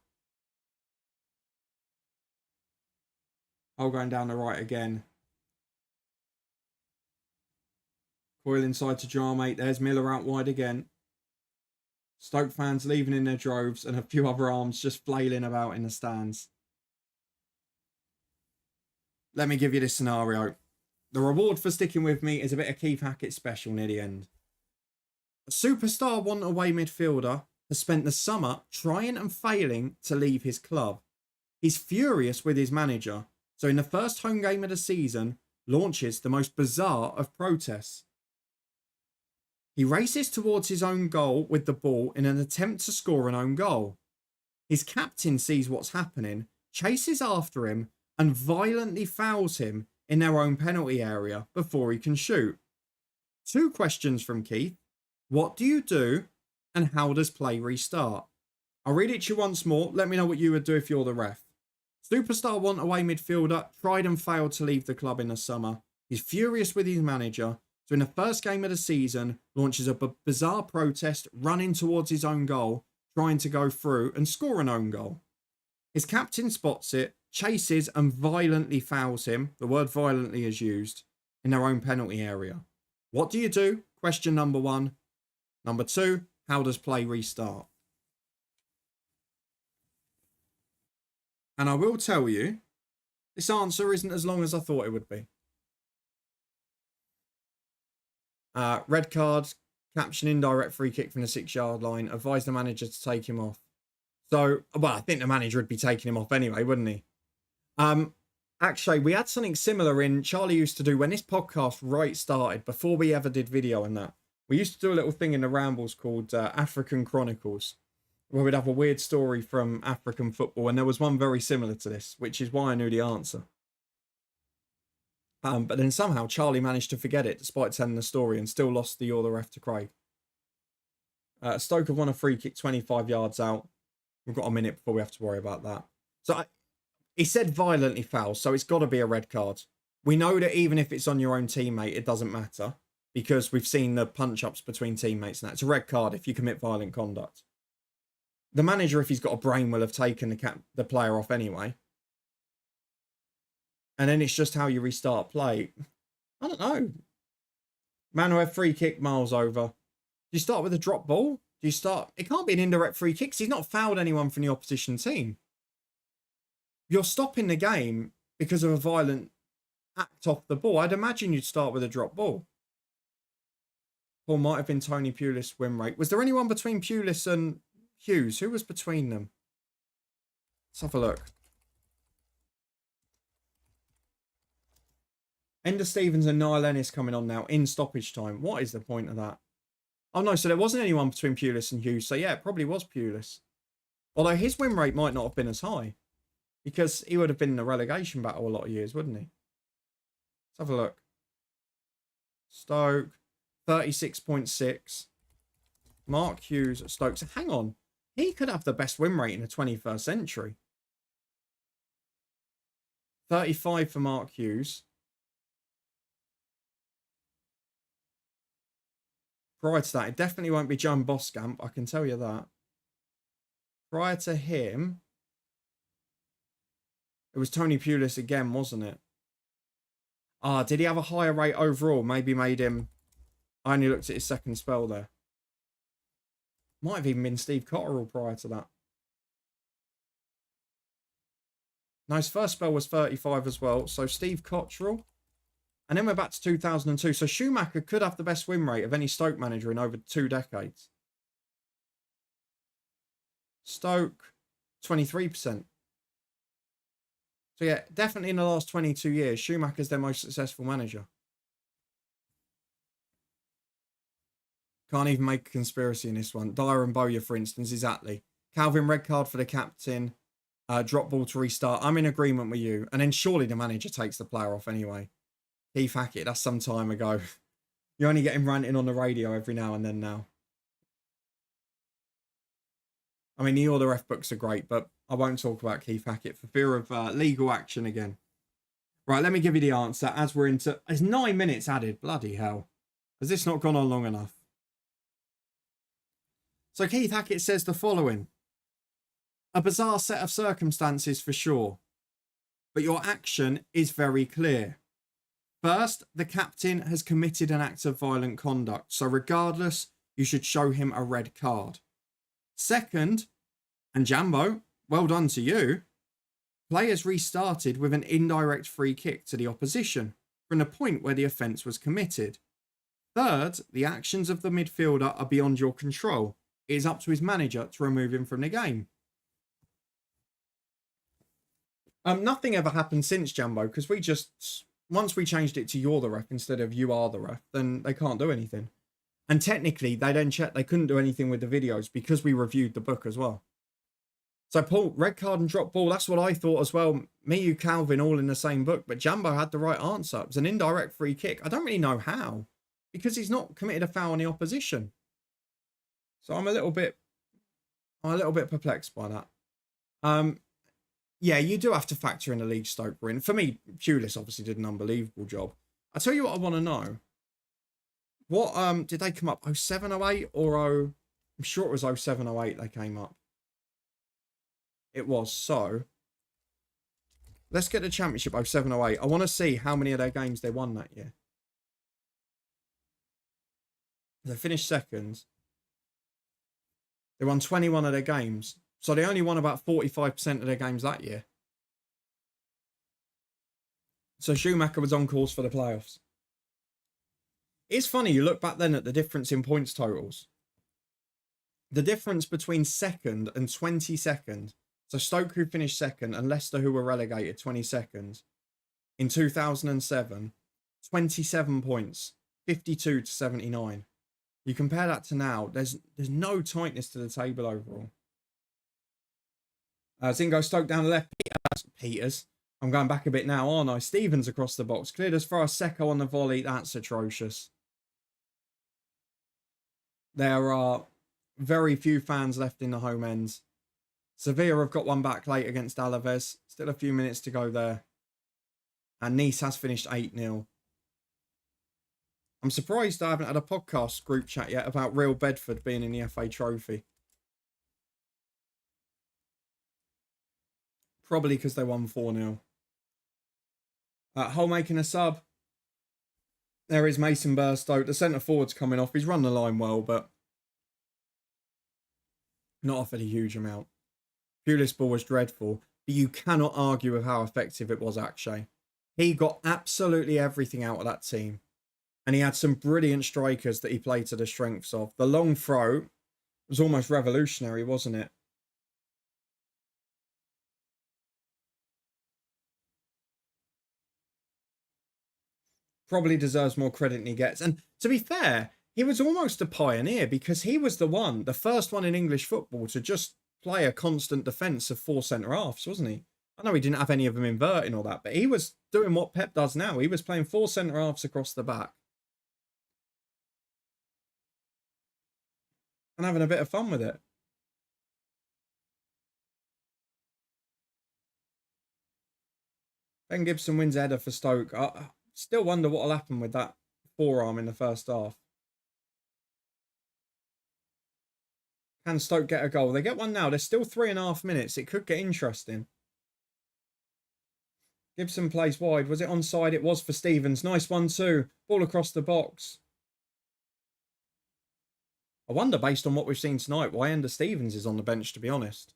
Speaker 1: Oh, going down the right again. Coyle inside to Drame. There's Miller out wide again. Stoke fans leaving in their droves and a few other arms just flailing about in the stands. Let me give you this scenario. The reward for sticking with me is a bit of Keith Hackett special near the end. A superstar one-away midfielder has spent the summer trying and failing to leave his club. He's furious with his manager, so in the first home game of the season, launches the most bizarre of protests. He races towards his own goal with the ball in an attempt to score an own goal. His captain sees what's happening, chases after him, and violently fouls him in their own penalty area before he can shoot. 2 questions from Keith. What do you do, and how does play restart? I'll read it to you once more. Let me know what you would do if you're the ref. Superstar one-away midfielder tried and failed to leave the club in the summer. He's furious with his manager, so in the first game of the season, launches a bizarre protest, running towards his own goal, trying to go through and score an own goal. His captain spots it, chases and violently fouls him. The word violently is used in their own penalty area. What do you do? Question number 1. Number 2, how does play restart? And I will tell you, this answer isn't as long as I thought it would be. Red card, caption indirect free kick from the 6-yard line. Advise the manager to take him off. So, well, I think the manager would be taking him off anyway, wouldn't he? Actually, we had something similar in Charlie used to do when this podcast right started, before we ever did video and that. We used to do a little thing in the rambles called African Chronicles, where we'd have a weird story from African football, and there was one very similar to this, which is why I knew the answer. But then somehow Charlie managed to forget it, despite telling the story, and still lost the You're the Ref to Craig. Stoke have won a free kick 25 yards out. We've got a minute before we have to worry about that. So he said violently foul, so it's got to be a red card. We know that even if it's on your own teammate, it doesn't matter, because we've seen the punch-ups between teammates and that. It's a red card if you commit violent conduct. The manager, if he's got a brain, will have taken the player off anyway. And then it's just how you restart play. I don't know. Manuel free kick miles over. Do you start with a drop ball? Do you start... It can't be an indirect free kick because he's not fouled anyone from the opposition team. You're stopping the game because of a violent act off the ball. I'd imagine you'd start with a drop ball. Or might have been Tony Pulis' win rate. Was there anyone between Pulis and Hughes? Who was between them? Let's have a look. Ender Stevens and Niall Ennis coming on now in stoppage time. What is the point of that? Oh no, so there wasn't anyone between Pulis and Hughes. So yeah, it probably was Pulis. Although his win rate might not have been as high. Because he would have been in a relegation battle a lot of years, wouldn't he? Let's have a look. Stoke, 36.6. Mark Hughes at Stoke. So hang on. He could have the best win rate in the 21st century. 35 for Mark Hughes. Prior to that, it definitely won't be John Boskamp. I can tell you that. Prior to him, it was Tony Pulis again, wasn't it? Did he have a higher rate overall? Maybe made him... I only looked at his second spell there. Might have even been Steve Cotterill prior to that. No, his first spell was 35 as well. So Steve Cotterill. And then we're back to 2002. So Schumacher could have the best win rate of any Stoke manager in over 2 decades. Stoke, 23%. So yeah, definitely in the last 22 years, Schumacher's their most successful manager. Can't even make a conspiracy in this one. Dyer and Bowyer, for instance, exactly. Calvin, red card for the captain. Drop ball to restart. I'm in agreement with you. And then surely the manager takes the player off anyway. Keith Hackett, that's some time ago. You only get him ranting on the radio every now and then now. I mean, the Order F books are great, but I won't talk about Keith Hackett for fear of legal action again. Right, let me give you the answer as we're into... There's 9 minutes added. Bloody hell. Has this not gone on long enough? So Keith Hackett says the following. A bizarre set of circumstances for sure, but your action is very clear. First, the captain has committed an act of violent conduct, so regardless, you should show him a red card. Second, and Jambo, well done to you, players restarted with an indirect free kick to the opposition from the point where the offence was committed. Third, the actions of the midfielder are beyond your control. It is up to his manager to remove him from the game. Nothing ever happened since, Jambo, because we just... Once we changed it to you're the ref instead of you are the ref, then they can't do anything. And technically, they then checked they couldn't do anything with the videos because we reviewed the book as well. So, Paul, red card and drop ball, that's what I thought as well. Me, you, Calvin, all in the same book. But Jambo had the right answer. It was an indirect free kick. I don't really know how. Because he's not committed a foul on the opposition. So I'm a little bit perplexed by that. Yeah, you do have to factor in the league Stoke were in. For me, Pulis obviously did an unbelievable job. I'll tell you what I want to know. What did they come up? 07, 08 or I'm sure it was 07, 08 they came up. It was. So let's get the championship 07, 08. I want to see how many of their games they won that year. They finished second. They won 21 of their games. So they only won about 45% of their games that year. So Schumacher was on course for the playoffs. It's funny, you look back then at the difference in points totals. The difference between second and 22nd. So Stoke, who finished second, and Leicester, who were relegated 22nd. In 2007, 27 points, 52 to 79. You compare that to now, there's no tightness to the table overall. Zingo Stoke down the left. Peters. I'm going back a bit now, aren't I? Stevens across the box. Cleared as far as Secco on the volley. That's atrocious. There are very few fans left in the home ends. Sevilla have got one back late against Alaves. Still a few minutes to go there. And Nice has finished 8-0. I'm surprised I haven't had a podcast group chat yet about Real Bedford being in the FA Trophy. Probably because they won 4-0. Hull making a sub. There is Mason Burstow. The centre forward's coming off. He's run the line well, but not offered a huge amount. Pulis ball was dreadful, but you cannot argue with how effective it was, Akshay. He got absolutely everything out of that team. And he had some brilliant strikers that he played to the strengths of. The long throw was almost revolutionary, wasn't it? Probably deserves more credit than he gets. And to be fair, he was almost a pioneer because he was the first one in English football to just play a constant defence of 4 centre-halves, wasn't he? I know he didn't have any of them inverting all that, but he was doing what Pep does now. He was playing 4 centre-halves across the back. And having a bit of fun with it. Ben Gibson wins header for Stoke. I still wonder what will happen with that forearm in the first half. Can Stoke get a goal? They get one now. There's still 3.5 minutes. It could get interesting. Gibson plays wide. Was it onside? It was for Stevens. Nice 1-2. Ball across the box. I wonder, based on what we've seen tonight, why Ender Stevens is on the bench, to be honest.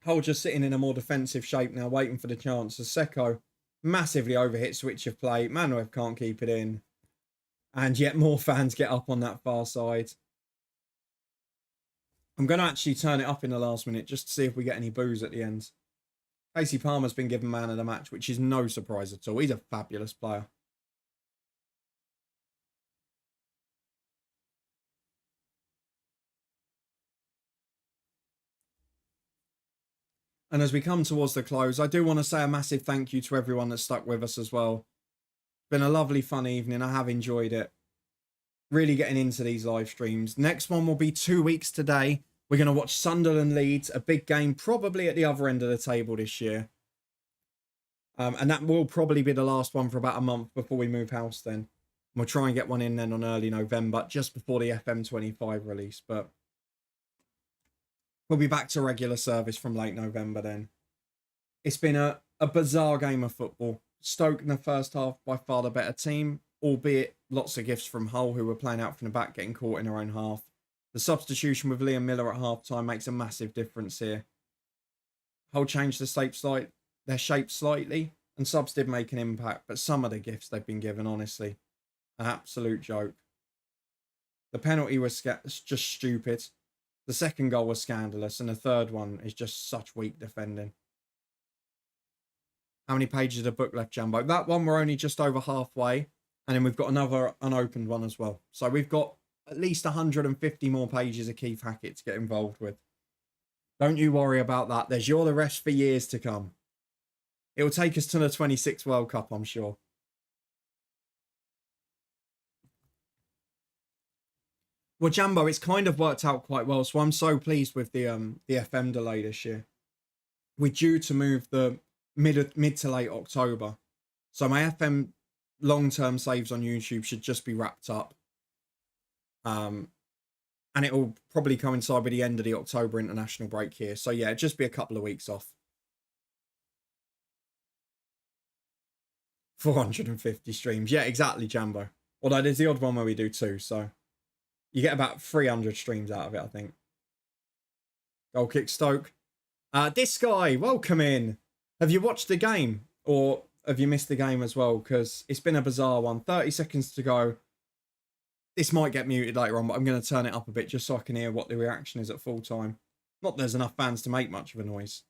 Speaker 1: Hull just sitting in a more defensive shape now, waiting for the chance. As Seko, massively overhit switch of play. Manuev can't keep it in. And yet more fans get up on that far side. I'm going to actually turn it up in the last minute just to see if we get any boos at the end. Casey Palmer's been given man of the match, which is no surprise at all. He's a fabulous player. And as we come towards the close, I do want to say a massive thank you to everyone that stuck with us as well. It's been a lovely, fun evening. I have enjoyed it. Really getting into these live streams. Next one will be 2 weeks today. We're going to watch Sunderland Leeds, a big game, probably at the other end of the table this year. And that will probably be the last one for about a month before we move house then. We'll try and get one in then on early November, just before the FM25 release. But we'll be back to regular service from late November then. It's been a bizarre game of football. Stoke in the first half, by far the better team, albeit lots of gifts from Hull, who were playing out from the back, getting caught in their own half. The substitution with Liam Miller at half-time makes a massive difference here. Hull changed their shape slightly, and subs did make an impact, but some of the gifts they've been given, honestly, an absolute joke. The penalty was just stupid. The second goal was scandalous, and the third one is just such weak defending. How many pages of the book left, Jumbo? That one we're only just over halfway, and then we've got another unopened one as well. So we've got at least 150 more pages of Keith Hackett to get involved with. Don't you worry about that. There's the rest for years to come. It will take us to the 26th World Cup, I'm sure. Well, Jambo, it's kind of worked out quite well, so I'm so pleased with the FM delay this year. We're due to move the mid to late October, so my FM long-term saves on YouTube should just be wrapped up. And it will probably coincide with the end of the October international break here. So yeah, just be a couple of weeks off. 450 streams. Yeah, exactly, Jambo. Although there's the odd one where we do 2, so you get about 300 streams out of it, I think. Goal kick Stoke. This guy, welcome in. Have you watched the game? Or have you missed the game as well? Because it's been a bizarre one. 30 seconds to go. This might get muted later on, but I'm going to turn it up a bit just so I can hear what the reaction is at full time. Not there's enough fans to make much of a noise.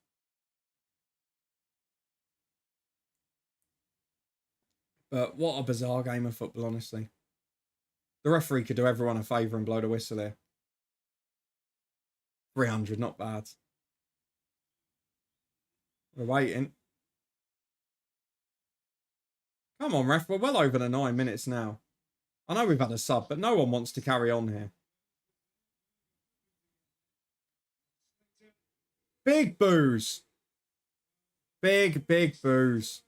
Speaker 1: But what a bizarre game of football, honestly. The referee could do everyone a favour and blow the whistle there. 300, not bad. We're waiting. Come on, ref. We're well over the 9 minutes now. I know we've had a sub, but no one wants to carry on here. Big boos. Big boos.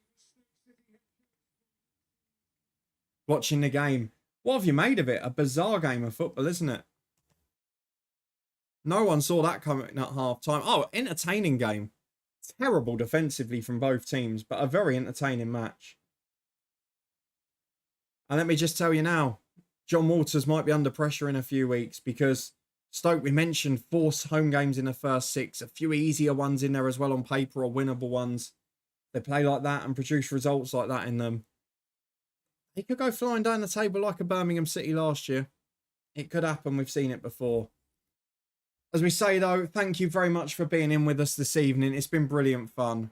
Speaker 1: Watching the game. What have you made of it? A bizarre game of football, isn't it? No one saw that coming at half-time. Oh, entertaining game. Terrible defensively from both teams, but a very entertaining match. And let me just tell you now, John Walters might be under pressure in a few weeks because Stoke, we mentioned 4 home games in the first 6, a few easier ones in there as well on paper or winnable ones. They play like that and produce results like that in them. He could go flying down the table like a Birmingham City last year. It could happen. We've seen it before. As we say, though, thank you very much for being in with us this evening. It's been brilliant fun.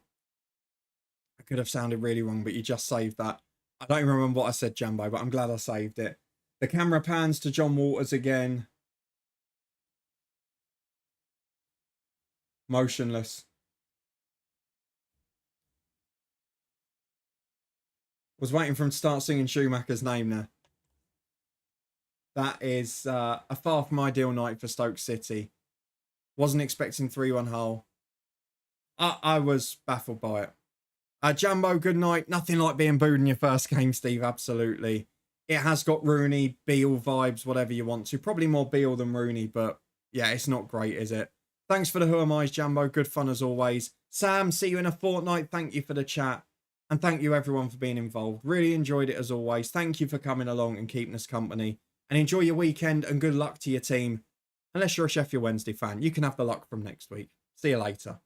Speaker 1: I could have sounded really wrong, but you just saved that. I don't even remember what I said, Jambo, but I'm glad I saved it. The camera pans to John Walters again. Motionless. Was waiting for him to start singing Schumacher's name now. That is a far from ideal night for Stoke City. Wasn't expecting 3-1 Hull. I was baffled by it. Jambo, good night. Nothing like being booed in your first game, Steve. Absolutely. It has got Rooney, Beale vibes, whatever you want to. Probably more Beale than Rooney, but yeah, it's not great, is it? Thanks for the Who Am I's, Jambo. Good fun as always. Sam, see you in a fortnight. Thank you for the chat. And thank you everyone for being involved. Really enjoyed it as always. Thank you for coming along and keeping us company. And enjoy your weekend and good luck to your team. Unless you're a Sheffield Wednesday fan, you can have the luck from next week. See you later.